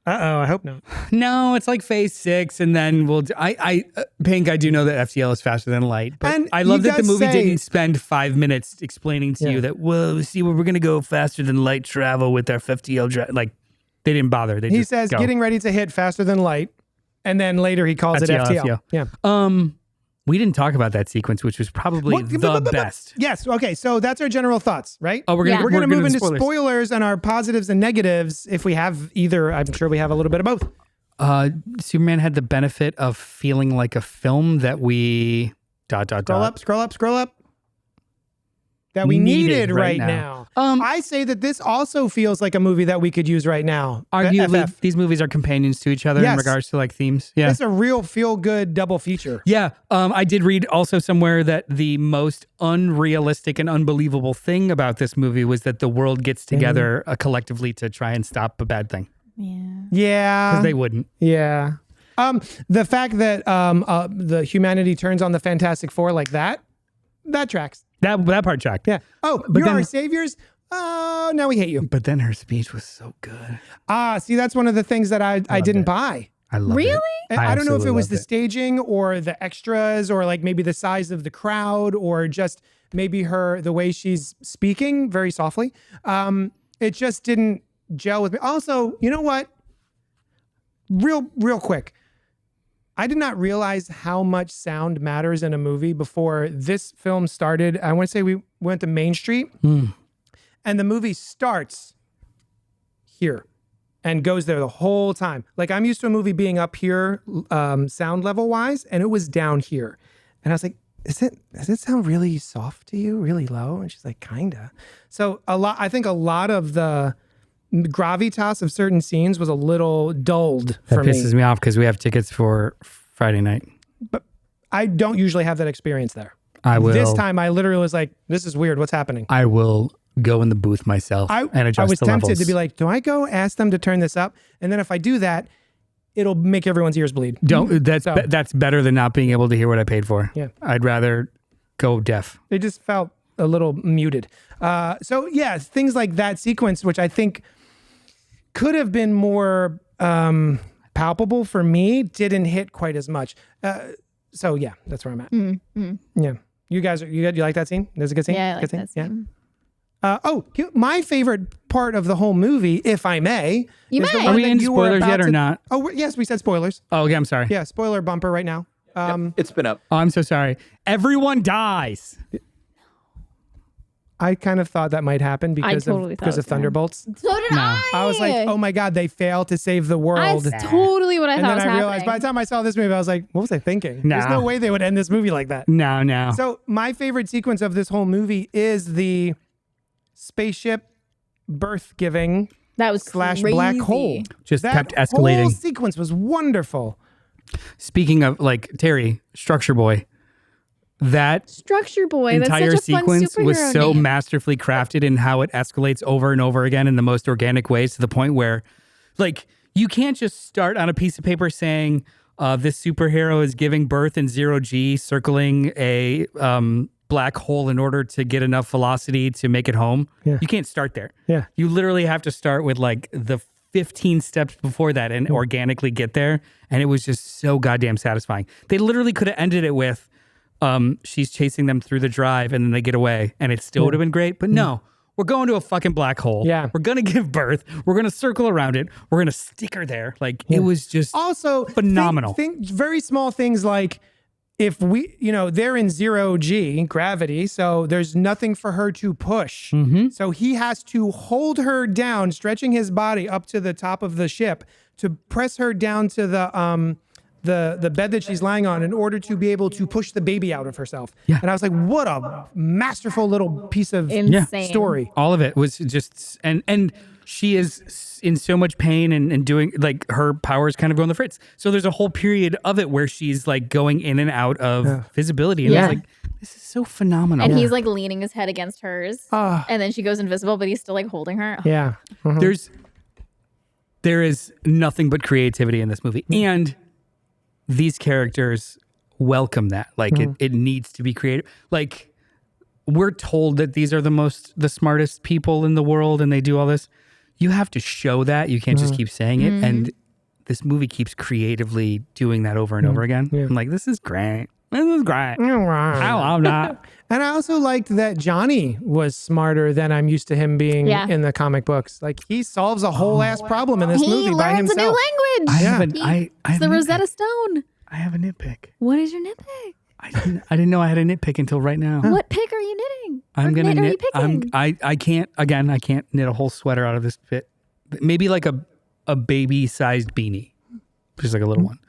Uh-oh, I hope not. No, it's like phase 6, and then Pink, I do know that FTL is faster than light, but And I love he that the does movie say- didn't spend 5 minutes explaining to you that, well, see, we're going to go faster than light travel with our FTL. Like, they didn't bother. They He just says go. getting ready to hit faster than light, and then later he calls it FTL. Yeah. We didn't talk about that sequence, which was probably Well, the best. Yes. Okay. So that's our general thoughts, right? Oh, we're Yeah. We're gonna move into spoilers. spoilers and our positives and negatives. If we have either, I'm sure we have a little bit of both. Superman had the benefit of feeling like a film that we ... Scroll up. That we needed right now. I say that this also feels like a movie that we could use right now. Arguably, FF. these movies are companions to each other in Yes. regards to like themes. Yeah. It's a real feel-good double feature. Yeah. I did read also somewhere that the most unrealistic and unbelievable thing about this movie was that the world gets together collectively to try and stop a bad thing. Yeah. Yeah. Because they wouldn't. Yeah. The fact that the humanity turns on the Fantastic Four like that tracks. That part tracked. Yeah. Oh, But you're then- our saviors? Oh, now we hate you. But then her speech was so good. See, that's one of the things that I didn't buy. I love Really? it. I don't know if it was absolutely the loved staging or the extras or like maybe the size of the crowd or just maybe the way she's speaking very softly. It just didn't gel with me. Also, you know what? Real quick. I did not realize how much sound matters in a movie before this film started. I want to say we went to Main Street and the movie starts here and goes there the whole time. Like I'm used to a movie being up here sound level wise, and it was down here. And I was like, does it sound really soft to you? Really low? And she's like, kinda. So I think a lot of the gravitas of certain scenes was a little dulled That for me. pisses me off because we have tickets for Friday night. I don't usually have that experience there. I will. This time I literally was like, this is weird. What's happening? I will go in the booth myself and adjust I was the tempted levels. to be like, do I go ask them to turn this up? And then if I do that, it'll make everyone's ears bleed. Don't. That's So- that's better than not being able to hear what I paid for. Yeah. I'd rather go deaf. It just felt a little muted. So yeah, things like that sequence, which I think could have been more palpable for me, didn't hit quite as much. So yeah, that's where I'm at. Yeah. You guys, you like that scene? That's a good scene? Yeah, I like Good scene? that scene. Yeah. My favorite part of the whole movie, if I may, You is the may. one Are we that in you were spoilers about yet or to- not? Oh, yes, we said spoilers. Oh, okay. I'm sorry. Yeah, spoiler bumper right now. It's been up. Oh, I'm so sorry. Everyone dies. I kind of thought that might happen because totally of thought it was of gonna Thunderbolts. So did I. I was like, oh my God, they failed to save the world. That's totally what I And thought then was I happening. realized by the time I saw this movie, I was like, what was I thinking? There's Nah. no way they would end this movie like that. No. So my favorite sequence of this whole movie is the spaceship birth giving that was / black crazy. hole. Just That kept whole escalating. sequence was wonderful. Speaking of like Terry, Structure Boy, that Structure Boy. entire That's such a fun sequence was superhero so name. masterfully crafted in how it escalates over and over again in the most organic ways to the point where, like, you can't just start on a piece of paper saying this superhero is giving birth in 0G, circling a black hole in order to get enough velocity to make it home. Yeah. You can't start there. Yeah. You literally have to start with like the 15 steps before that and organically get there. And it was just so goddamn satisfying. They literally could have ended it with she's chasing them through the drive and then they get away and it still would have been great. But no, we're going to a fucking black hole. Yeah. We're going to give birth. We're going to circle around it. We're going to stick her there. Like it was just Also phenomenal. Think very small things like if we, they're in 0G gravity, so there's nothing for her to push. So he has to hold her down, stretching his body up to the top of the ship to press her down to the bed that she's lying on in order to be able to push the baby out of herself. Yeah. And I was like, what a masterful little piece of Insane. story. All of it was just, and she is in so much pain and doing, like, her powers kind of go on the fritz. So there's a whole period of it where she's like going in and out of visibility. And Yeah. it's like, this is so phenomenal. And he's like leaning his head against hers. And then she goes invisible, but he's still like holding her. Yeah. There is nothing but creativity in this movie. And these characters welcome that. Like it needs to be creative. Like we're told that these are the smartest people in the world and they do all this. You have to show that. You can't just keep saying it. And this movie keeps creatively doing that over and over again. I'm like, this is great. This is great. I love that. And I also liked that Johnny was smarter than I'm used to him being in the comic books. Like he solves a whole ass problem in this He movie by learns a himself. new language. It's the Rosetta Stone. I have a nitpick. What is your nitpick? I didn't know I had a nitpick until right now. What pick are you knitting? I'm What gonna knit are you knit. picking? I can't knit a whole sweater out of this bit. Maybe like a baby sized beanie, just like a little one.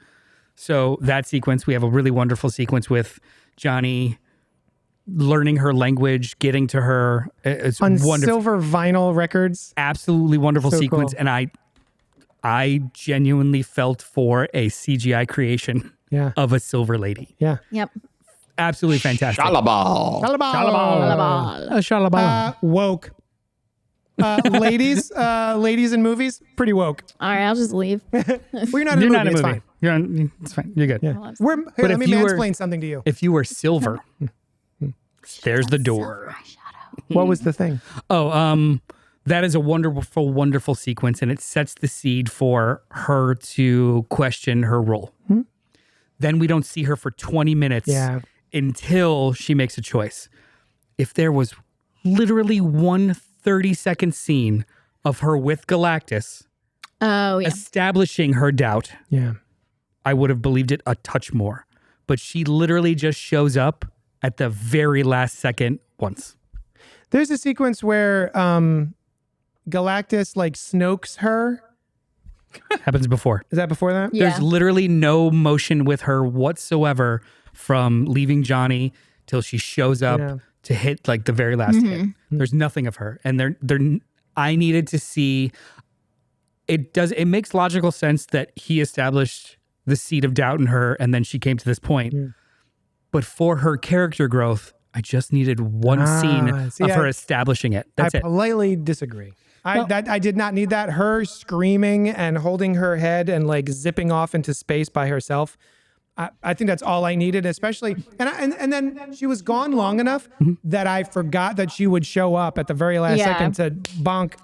So that sequence, we have a really wonderful sequence with Johnny learning her language, getting to her. It's On wonderful, silver vinyl records. absolutely wonderful So sequence, cool. and I genuinely felt for a CGI creation Yeah. of a silver lady. Yeah. Yep. Absolutely fantastic. Shalabal. Shalabala. Woke. Ladies in movies, pretty woke. All right, I'll just leave. Well, you're not in You're a not movie. in a It's movie. fine. It's fine. You're good. Yeah. But Let if me you were- mansplain something to you. If you were silver, there's the door. What was the thing? That is a wonderful, wonderful sequence, and it sets the seed for her to question her role. Then we don't see her for 20 minutes until she makes a choice. If there was literally one 30-second scene of her with Galactus establishing her doubt, Yeah. I would have believed it a touch more. But she literally just shows up at the very last second once. There's a sequence where Galactus like Snokes her. Happens before. Is that before that? Yeah. There's literally no motion with her whatsoever from leaving Johnny till she shows up to hit like the very last hit. There's nothing of her. And I needed to see it makes logical sense that he established the seed of doubt in her and then she came to this point. But for her character growth, I just needed one scene of her establishing it. That's I it. politely disagree. I did not need that. Her screaming and holding her head and like zipping off into space by herself. I think that's all I needed, especially. And then she was gone long enough that I forgot that she would show up at the very last second to bonk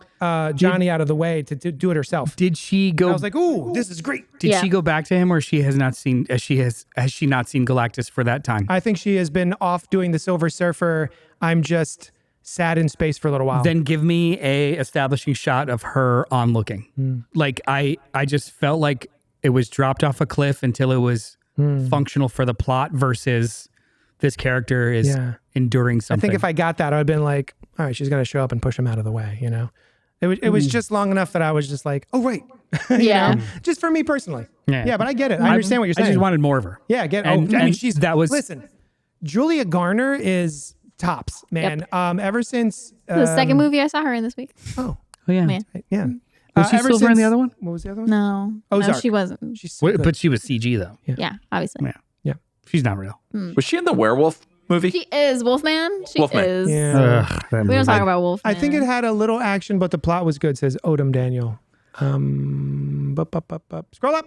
Johnny out of the way to do it herself. Did she go? I was like, "Ooh, this is great." Did she go back to him, or she has not seen? Has she not seen Galactus for that time? I think she has been off doing the Silver Surfer. I'm just sad in space for a little while. Then give me a establishing shot of her on looking. Like I just felt like it was dropped off a cliff until it was functional for the plot versus this character is enduring something. I think if I got that, I would have been like, all right, she's going to show up and push him out of the way, you know? It was just long enough that I was just like, oh, right. You know? Just for me personally. Yeah, but I get it. I understand what you're saying. I just wanted more of her. Yeah, I get it. And, I mean, and that was... Listen, Julia Garner is tops, man. Ever since... The second movie I saw her in this week. Oh, yeah. Man. yeah. Was she ever silver in since- the other one? What was the other one? No. Ozark. No, she wasn't. She's so good. But she was CG though. Yeah, obviously. Yeah. She's not real. Was she in the werewolf movie? She is Wolfman. She Wolfman. is. Yeah. We don't talk about Wolfman. I think it had a little action, but the plot was good, says Odom Daniel. Scroll up.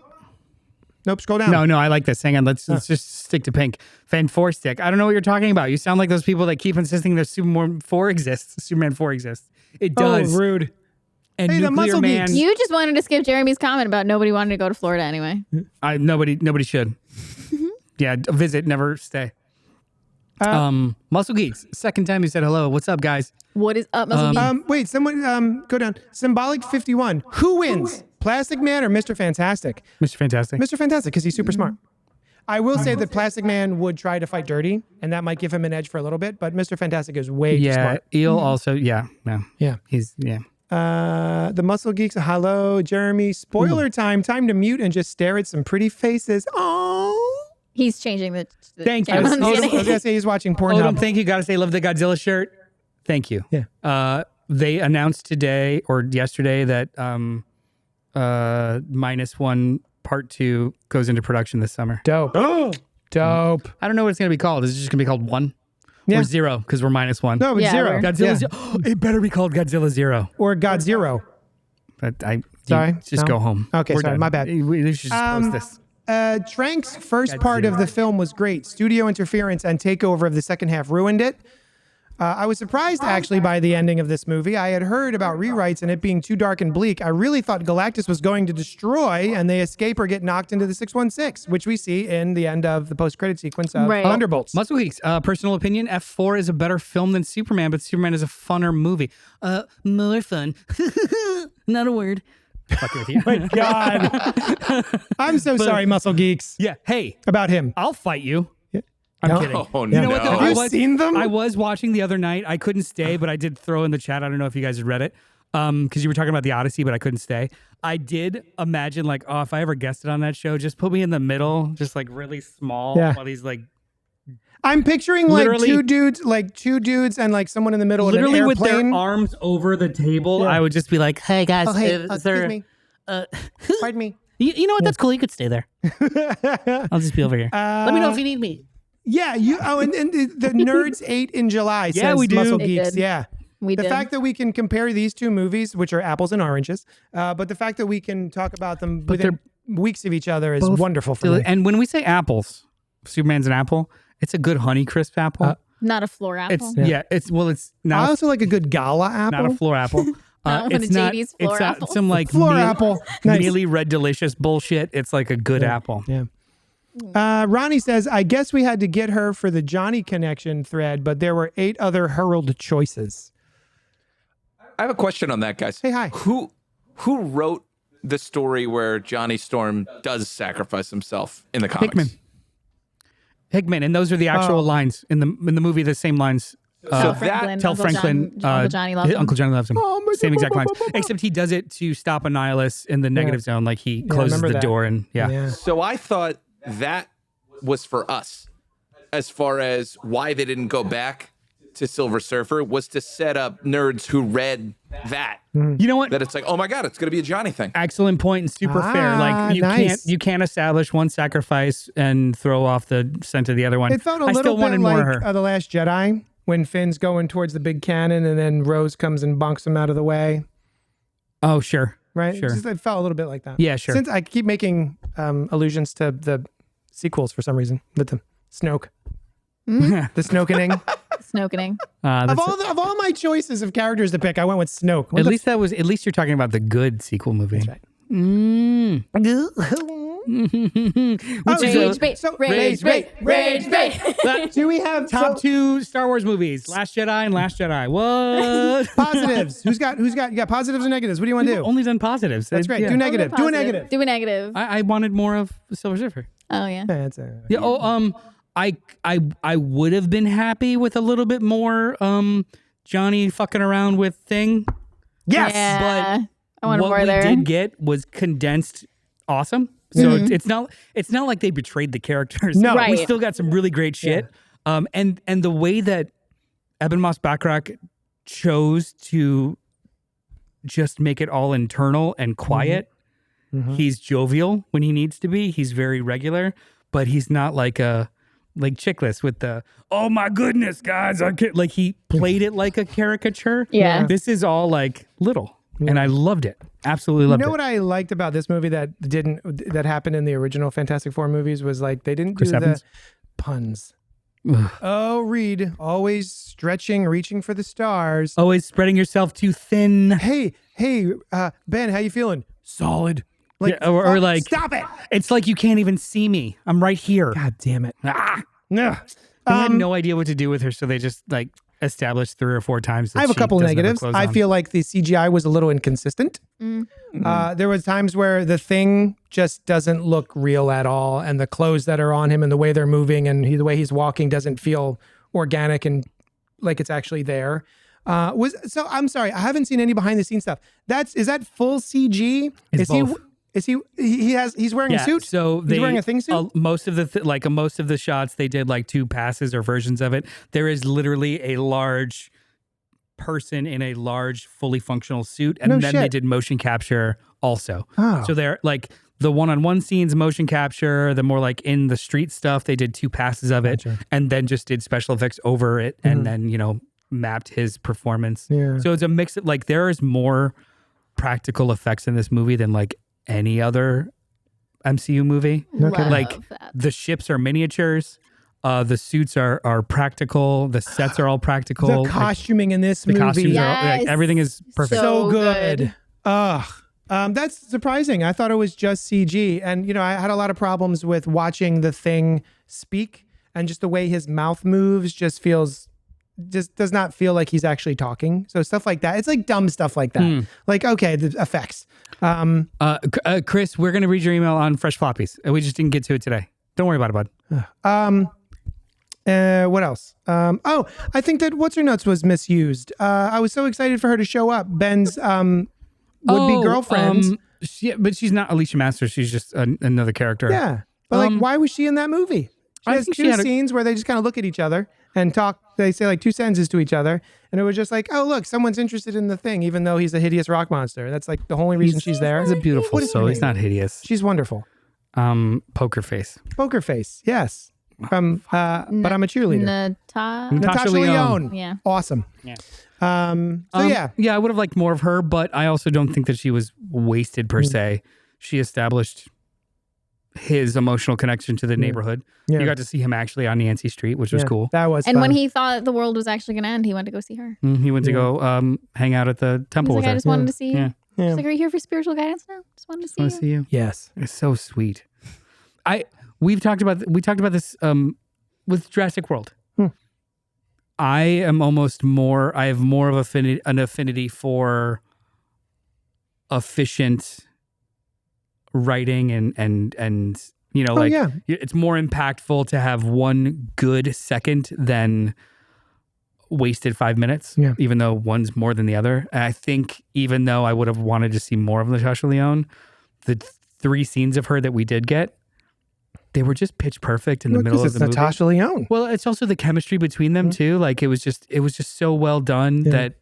Nope, scroll down. No, I like this. Hang on, let's just stick to pink. Fan 4 stick. I don't know what you're talking about. You sound like those people that keep insisting that Superman 4 exists. It does. Oh, rude. and Hey, the Nuclear muscle Man. geeks. You just wanted to skip Jeremy's comment about nobody wanting to go to Florida anyway. Nobody should. Yeah, visit, never stay. Muscle Geeks. Second time you said hello. What's up, guys? What is up, Muscle Geek? Wait, someone go down. Symbolic 51. Who wins? Plastic Man or Mr. Fantastic? Mr. Fantastic. Mr. Fantastic, because he's super smart. I will say that Plastic Man would try to fight dirty, and that might give him an edge for a little bit, but Mr. Fantastic is way too Yeah, smart. Eel also. Yeah, no. Yeah. He's The Muscle Geeks, hello, Jeremy. Spoiler time. Time to mute and just stare at some pretty faces. Oh. He's changing the Thank you. channel. I I'm was kidding. going to say he's watching Odom, Pornhub. thank you. Gotta say, love the Godzilla shirt. Thank you. Yeah. They announced today or yesterday that -1 Part 2 goes into production this summer. Dope. Oh. Dope. I don't know what it's gonna be called. Is it just gonna be called 1 Yeah. or 0? Because we're -1. No, it's Yeah, zero. we're- Godzilla. Yeah. It better be called Godzilla 0. Or God Zero. But Sorry? just No? go home. Okay, We're sorry, done. my bad. We should just post this. Trank's first part of the film was great. Studio interference and takeover of the second half ruined it. I was surprised actually by the ending of this movie. I had heard about rewrites and it being too dark and bleak. I really thought Galactus was going to destroy and they escape or get knocked into the 616, which we see in the end of the post-credit sequence of Right. Thunderbolts. Muscle Geeks, personal opinion, F4 is a better film than Superman, but Superman is a funner movie. More fun. Not a word. Fucking with you. My God. I'm so sorry, Muscle Geeks, Yeah. Hey, about him. I'll fight you. I'm No. kidding. Oh, You know no. what? Though? Have you seen them? I was watching the other night. I couldn't stay, but I did throw in the chat. I don't know if you guys had read it. Because you were talking about the Odyssey, but I couldn't stay. I did imagine, like, oh, if I ever guested on that show, just put me in the middle, just like really small, Yeah. while he's like I'm picturing like Literally- two dudes and like someone in the middle literally of an with airplane. their arms over the table. I would just be like, hey guys, Oh, hey, is there, excuse me. Pardon me. you know what? That's cool. You could stay there. I'll just be over here. Let me know if you need me. Yeah, you. Oh, and the nerds ate in July. Yeah, says we do. Muscle They Geeks. did. Yeah, We the did. fact that we can compare these two movies, which are apples and oranges, but the fact that we can talk about them within weeks of each other is wonderful for me. And when we say apples, Superman's an apple. It's a good Honeycrisp apple. Not a floor apple. It's it's I not also like a good gala apple. not a floor apple. Not one of it's not. JD's floor It's apples. some like Floor apple. Nice. mealy red delicious bullshit. It's like a good apple. Yeah. Ronnie says, I guess we had to get her for the Johnny connection thread, but there were 8 other Herald choices. I have a question on that, guys. Hey, hi. Who wrote the story where Johnny Storm does sacrifice himself in the comics? Hickman, and those are the actual lines in the movie. The same lines. So Franklin, Tell Uncle Franklin, Uncle Johnny loves him. Uncle Johnny loves him. Oh, Same exact lines, except he does it to stop a nihilist in the negative zone. Like he closes remember the that. door and yeah. So I thought that was for us, as far as why they didn't go back to Silver Surfer, was to set up nerds who read that. You know what? That it's like, oh my God, it's going to be a Johnny thing. Excellent point and super fair. Like nice. you can't establish one sacrifice and throw off the scent of the other one. It felt a I still little bit wanted more like of her. The Last Jedi, when Finn's going towards the big cannon and then Rose comes and bonks him out of the way. Oh sure, Right? Sure. It felt a little bit like that. Yeah, sure. Since I keep making allusions to the sequels for some reason, with the Snoke. The Snokening. Snokening. That's of all my choices of characters to pick, I went with Snoke. What at the least you're talking about the good sequel movie. That's right. Which is Rage bait. so- Rage bait. Rage bait. Do we have top 2 Star Wars movies: Last Jedi and Last Jedi. What? positives? Who's got? You got positives and negatives? What do you want to do? Only done positives. That's great. Yeah. Do negative. Do a Positive. negative. Do a negative. I wanted more of Silver Surfer. Oh yeah. Yeah, that's a, Yeah. Oh, I would have been happy with a little bit more Johnny fucking around with Thing. yes. Yeah. I want What more we there. did get was condensed awesome. So it's not like they betrayed the characters. No. we Right. still got some really great shit. And the way that Eben Moss Backrack chose to just make it all internal and quiet. He's jovial when he needs to be. He's very regular, but he's not like Chickless with the, oh my goodness, guys. Like he played it like a caricature. Yeah. This is all like little. And I loved it. Absolutely loved You know it. what I liked about this movie that happened in the original Fantastic Four movies was like they didn't do Chris Evans? the puns. Oh, Reed, always stretching, reaching for the stars. Always spreading yourself too thin. Hey, Ben, how you feeling? Solid. Like, Yeah, or like, stop it. It's like you can't even see me. I'm right here. God damn it. Ah. Ugh. They had no idea what to do with her, so they just like established 3 or 4 times. That I have a she couple doesn't have her negatives. clothes I on. feel like the CGI was a little inconsistent. There was times where the thing just doesn't look real at all, and the clothes that are on him and the way they're moving and the way he's walking doesn't feel organic and like it's actually there. So I'm sorry, I haven't seen any behind the scenes stuff. Is that full CG? It's both. He's wearing a suit? So he's wearing a thing suit? Most of the most of the shots they did like 2 passes or versions of it. There is literally a large person in a large fully functional suit, and then they did motion capture also. Oh. So they're like the one-on-one scenes motion capture, the more like in the street stuff they did 2 passes of it, and then just did special effects over it, and then mapped his performance. Yeah. So it's a mix of like there is more practical effects in this movie than like any other MCU movie. Love Like that. the ships are miniatures, the suits are practical, the sets are all practical. The Like, costuming in this the movie. costumes are like, Yes. everything is perfect. So So good. good. Ugh. That's surprising. I thought it was just CG. And, I had a lot of problems with watching the thing speak, and just the way his mouth moves just does not feel like he's actually talking. So stuff like that. It's like dumb stuff like that. Like, okay, the effects. Chris, we're gonna read your email on fresh floppies. We just didn't get to it today. Don't worry about it, bud. What else? I think that What's Her Nuts was misused. I was so excited for her to show up. Ben's would-be girlfriend. But she's not Alicia Masters. She's just another character. Yeah. But why was she in that movie? She I has think she 2 had a- scenes where they just kind of look at each other and talk. They say like 2 sentences to each other. And it was just like, oh, look, someone's interested in the thing, even though he's a hideous rock monster. That's like the only reason she's there. He's a beautiful What is her soul. He's name? not hideous. She's wonderful. Poker face. Poker face. Yes. From, but I'm a cheerleader. Natasha Lyonne. Yeah. Awesome. Yeah. Yeah. Yeah, I would have liked more of her, but I also don't think that she was wasted per se. She established his emotional connection to the neighborhood. Yeah. You got to see him actually on Yancey Street, which was Yeah, cool. That was And fun. when he thought the world was actually going to end, he went to go see her. He went to go hang out at the He's temple like, with I her. just wanted to see you. Yeah. Yeah. She's like, are you here for spiritual guidance now? Just wanted to see I you. want to see you. Yes. It's so sweet. We talked about this with Jurassic World. I have more of an affinity for efficient writing and like yeah. it's more impactful to have one good second than wasted 5 minutes, Yeah. even though one's more than the other. And I think even though I would have wanted to see more of Natasha Lyonne, the 3 scenes of her that we did get, they were just pitch perfect in the middle of it's the movie. Natasha Lyonne. Well, it's also the chemistry between them too. Like it was just so well done that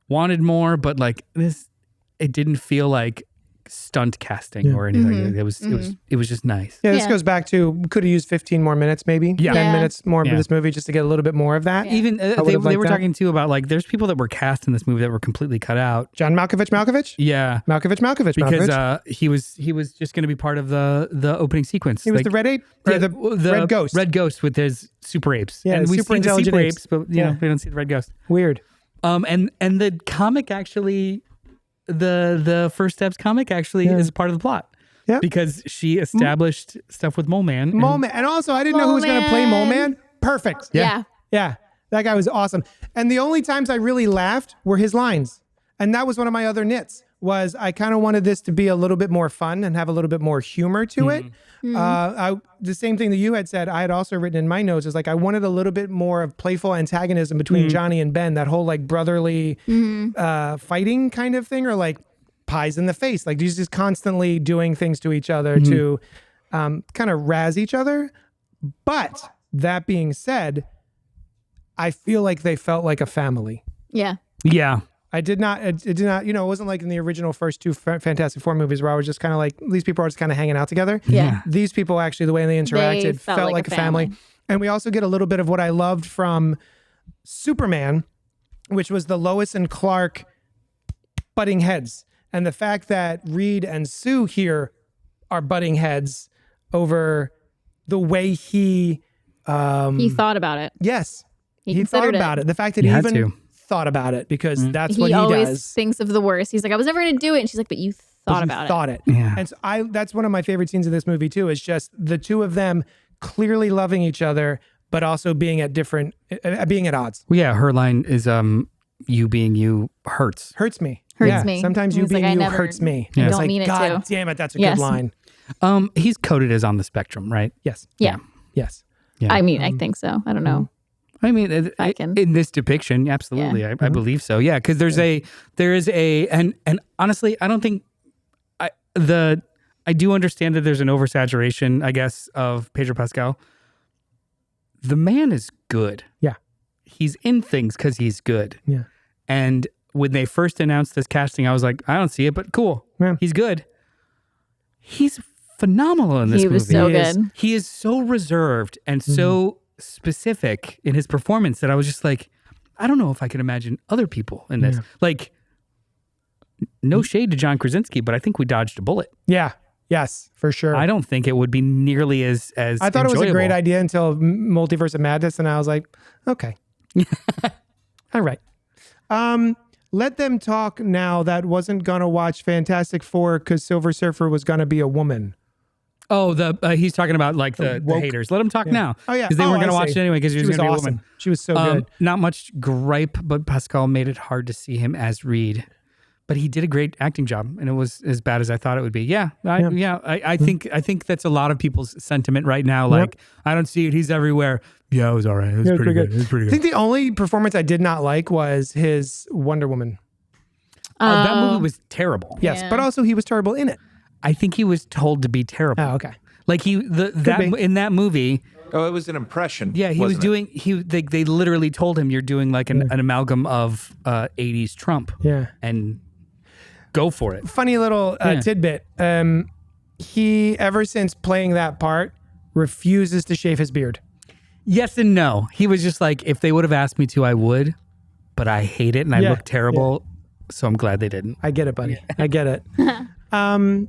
wanted more, but like it didn't feel like stunt casting or anything. It was just nice. Yeah, this Yeah. goes back to could have used 15 more minutes, maybe. Yeah. 10 Yeah. minutes more Yeah. of this movie just to get a little bit more of that. Yeah. Even I they would've liked were that. talking too about like there's people that were cast in this movie that were completely cut out. John Malkovich? Yeah. Malkovich. Because he was just going to be part of the opening sequence. he was Like, the red ape? Or the red ghost? Red ghost with his super apes. Yeah, and we super see the intelligent super apes. apes, but we don't see the red ghost. Weird. And the comic actually, the First Steps comic actually is part of the plot. Yeah. Because she established stuff with Mole Man. and- Mole Man. And also, I didn't know who was going to play Mole Man. Perfect. Yeah. Yeah. That guy was awesome. And the only times I really laughed were his lines. And that was one of my other nits, was I kind of wanted this to be a little bit more fun and have a little bit more humor to it. The same thing that you had said, I had also written in my notes, is like I wanted a little bit more of playful antagonism between Johnny and Ben, that whole like brotherly fighting kind of thing, or like pies in the face. Like he's just constantly doing things to each other to kind of razz each other. But that being said, I feel like they felt like a family. Yeah. Yeah. It did not, it wasn't like in the original first 2 Fantastic Four movies where I was just kind of like, these people are just kind of hanging out together. Yeah. These people actually, the way they interacted felt like a family. And we also get a little bit of what I loved from Superman, which was the Lois and Clark butting heads. And the fact that Reed and Sue here are butting heads over the way he He thought about it. Yes. He He thought considered about it. The fact that He he had even to. thought about it because that's He what he always does. thinks of the worst. He's like, I was never going to do it. And she's like, but you But thought he about thought it. Yeah. And so that's one of my favorite scenes of this movie too, is just the two of them clearly loving each other, but also being at odds. Well, yeah, her line is you being you hurts. Hurts me. Hurts Yeah, me. Sometimes you He's like, being I you never hurts me. Yeah. And it's don't like, mean it God to. damn it, that's a Yes. good line. He's coded as on the spectrum, right? Yes. Yeah. Yes. Yeah. I mean, I think so. I don't know. I mean, I can. in this depiction, absolutely, Yeah. I believe so. Yeah, because there is a, and honestly, I don't think I do understand that there's an oversaturation, I guess, of Pedro Pascal. The man is good. Yeah. He's in things because he's good. Yeah. And when they first announced this casting, I was like, I don't see it, but cool. Yeah. He's good. He's phenomenal in this He movie. was so He is. good. He is so reserved and so specific in his performance that I was just like, I don't know if I can imagine other people in this. Yeah. Like, no shade to John Krasinski, but I think we dodged a bullet. Yeah. Yes, for sure. I don't think it would be nearly as I thought it was a great idea until Multiverse of Madness, and I was like, okay. All right. Let them talk now that wasn't going to watch Fantastic Four because Silver Surfer was going to be a woman. Oh, he's talking about like the woke. haters. Let him talk now. Oh, yeah. Because they weren't going to I watch see. it anyway because She she was was going to be a awesome. woman. She was so good. Not much gripe, but Pascal made it hard to see him as Reed. But he did a great acting job, and it was as bad as I thought it would be. Yeah, I think that's a lot of people's sentiment right now. Like, I don't see it. He's everywhere. Yeah, it was all right. It was pretty good. It was pretty I good. think the only performance I did not like was his Wonder Woman. That movie was terrible. Yes, Yeah. but also he was terrible in it. I think he was told to be terrible. Oh, okay. Like in that movie. Oh, it was an impression. Yeah, he was wasn't it? doing. They literally told him you're doing like an amalgam of 80s Trump. Yeah. And go for it. Funny little tidbit. He, ever since playing that part, refuses to shave his beard. Yes and no. He was just like, if they would have asked me to, I would, but I hate it and I Yeah, look terrible. So I'm glad they didn't. I get it, buddy. I get it. Same.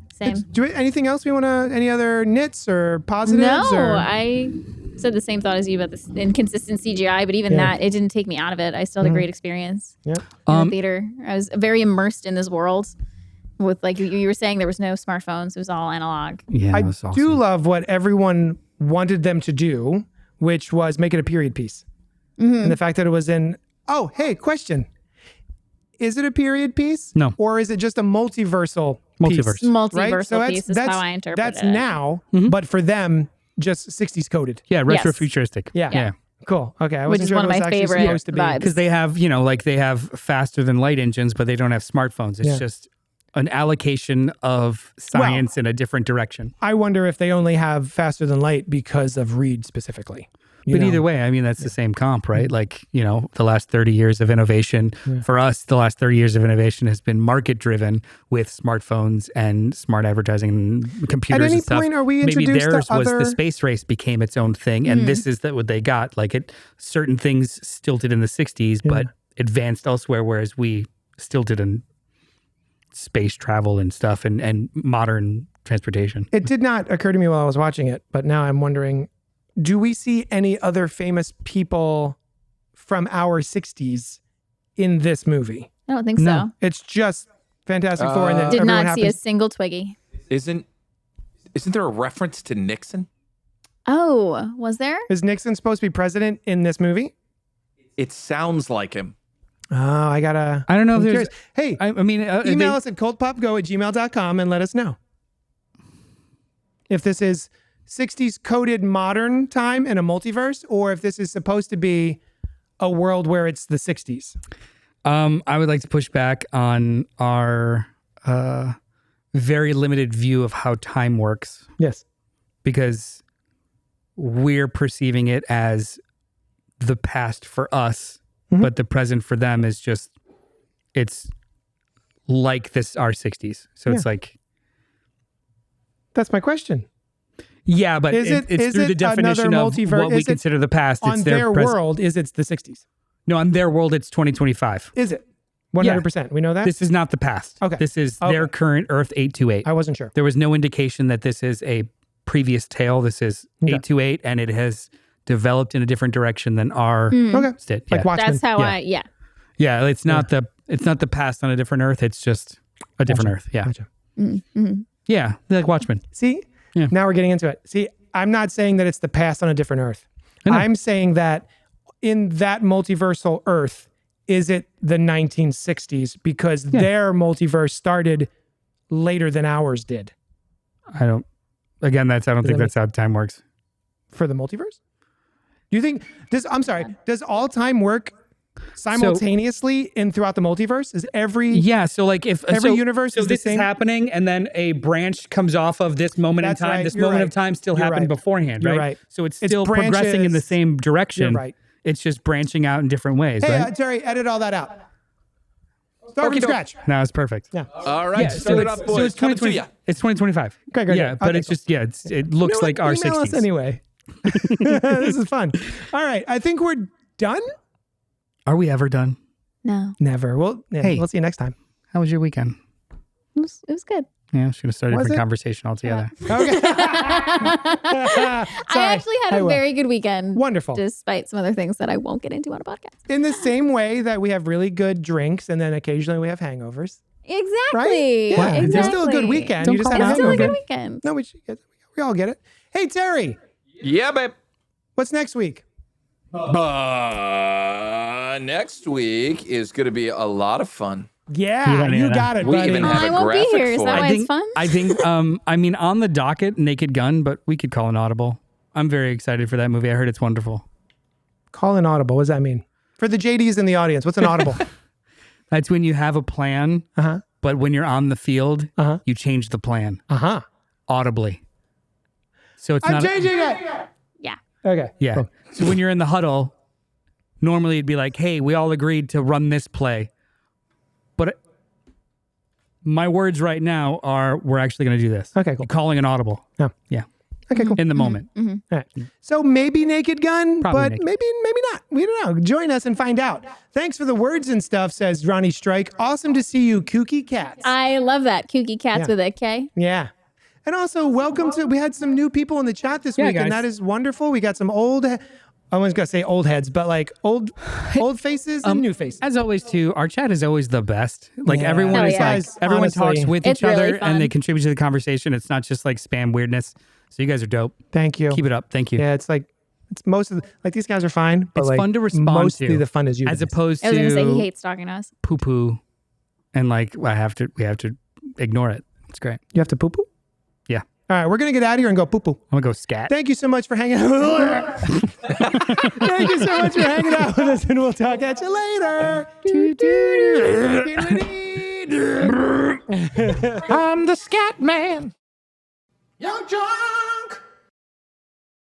Anything else we want to, any other nits or positives? No, or? I said the same thought as you about this inconsistent CGI, but even that, it didn't take me out of it. I still had a great experience Yep. in the theater. I was very immersed in this world with, like you were saying, there was no smartphones. It was all analog. Yeah, I that was awesome. do love what everyone wanted them to do, which was make it a period piece. And the fact that it was in, oh, hey, question. Is it a period piece? No. Or is it just a multiversal Multiverse. piece? Multiversal piece is how I interpret that's it. now, but for them, just 60s coded. Yeah, retro futuristic. Yeah. Yeah. Cool. Okay. I Which wasn't is sure one if of it was my actually favorite supposed to be. vibes. Because they have, they have faster than light engines, but they don't have smartphones. It's just an allocation of science in a different direction. I wonder if they only have faster than light because of Reed specifically. But either way, I mean, that's the same comp, right? Like, the last 30 years of innovation, for us, the last 30 years of innovation has been market driven with smartphones and smart advertising and computers At any and stuff. point, are we Maybe introduced to theirs was other- the space race became its own thing. And this is what they got. Like certain things stilted in the 60s, but advanced elsewhere, whereas we stilted in space travel and stuff and modern transportation. It did not occur to me while I was watching it, but now I'm wondering, do we see any other famous people from our 60s in this movie? I don't think so. It's just Fantastic Four, and then Did everyone not see a happens. single Twiggy. Isn't there a reference to Nixon? Oh, was there? Is Nixon supposed to be president in this movie? It sounds like him. Oh, I gotta. I don't know if I'm there's. curious. Hey, I mean, email us at cultpopgo@gmail.com and let us know if this is 60s coded modern time in a multiverse, or if this is supposed to be a world where it's the 60s. I would like to push back on our very limited view of how time works, Yes. because we're perceiving it as the past for us, but the present for them is just, it's like our 60s. So it's like, That's my question. yeah, but Is it's is through it the definition another of multiverse? what we Is it consider the past. On It's their present. world, is it's the 60s? No, on their world, it's 2025. Is it? 100%. We know that? This is not the past. Okay. This is their current Earth 828. I wasn't sure. There was no indication that this is a previous tale. This is 828, and it has developed in a different direction than our Okay. state. Like Watchmen. That's how Yeah. Yeah, it's not the past on a different Earth. It's just a different Earth. Yeah. Gotcha. Yeah, like Watchmen. See? Yeah. Now we're getting into it. See, I'm not saying that it's the past on a different Earth. I know. I'm saying that in that multiversal Earth, is it the 1960s? Because their multiverse started later than ours did. I don't think that's how time works. For the multiverse? Do you think does all time work simultaneously throughout the multiverse? Is every So like if every universe so is the this same? is happening and then a branch comes off of this moment That's in time. right. This You're moment right. of time still You're happened right. beforehand, You're right? right. So it's It's still progressing in the branches. same direction. You're right. It's just branching out in different ways, Hey, right? Terry, edit all that out. Start from scratch. No, it's perfect. Yeah. All right, So start it it's, up, so boys. it's Coming to 2020. you. It's 2025. Okay, great. Yeah, but Okay, it's just it looks You know like what? our Email 60s. us anyway. This is fun. All right, I think we're done. Are we ever done? No, Never. Well, yeah, Hey. we'll see you next time. How was your weekend? it was good. Yeah, should have started a Was different it? conversation altogether. Okay. I actually had I a will. very good weekend. Wonderful. Despite some other things that I won't get into on a podcast. In the same way that we have really good drinks and then occasionally we have hangovers, Exactly. right? Yeah, Exactly. it's still a good weekend. Don't You just call had a It's still a hangover. good weekend. No, we all get it. Hey, Terry, Yeah, babe. what's next week? Next week is going to be a lot of fun. Yeah, you got it, We buddy. even Oh, have I a won't be graphic here. Is for that it. why it's fun? I think on the docket, Naked Gun, but we could call an audible. I'm very excited for that movie. I heard it's wonderful. Call an audible. What does that mean? For the JDs in the audience, what's an audible? That's when you have a plan, Uh-huh. but when you're on the field, Uh-huh. you change the plan Uh-huh. audibly. So it's I'm not changing it. Yeah. Okay. Yeah. Cool. So when you're in the huddle, normally it'd be like, hey, we all agreed to run this play. But my words right now are, we're actually going to do this. Okay, cool. You're calling an audible. Yeah. Yeah. Okay, cool. In the moment. All right. So maybe Naked Gun, Probably but Naked. maybe not. We don't know. Join us and find out. Thanks for the words and stuff, says Ronnie Strike. Awesome to see you, Kooky Cats. I love that. Kooky Cats Yeah. with a K. Yeah. And also, welcome to, we had some new people in the chat this Yeah, week, and guys. that is wonderful. We got some I was going to say old heads, but like old faces and new faces. As always, too, our chat is always the best. Like Yeah. everyone Hell is yeah. like, Guys, everyone honestly, talks with it's each other really fun. and they contribute to the conversation. It's not just like spam weirdness. So you guys are dope. Thank you. Keep it up. Thank you. Yeah, it's most of like these guys are fine, but It's like fun to respond mostly to. the fun is you As guys. opposed I was going to say he to hates talking to us. poo poo and like we have to ignore it. It's great. You have to poo poo? Yeah. All right, we're going to get out of here and go poo poo. I'm gonna go scat. Thank you so much for hanging out. Thank you so much for hanging out with us, and we'll talk at you later. I'm the scat man. Young John.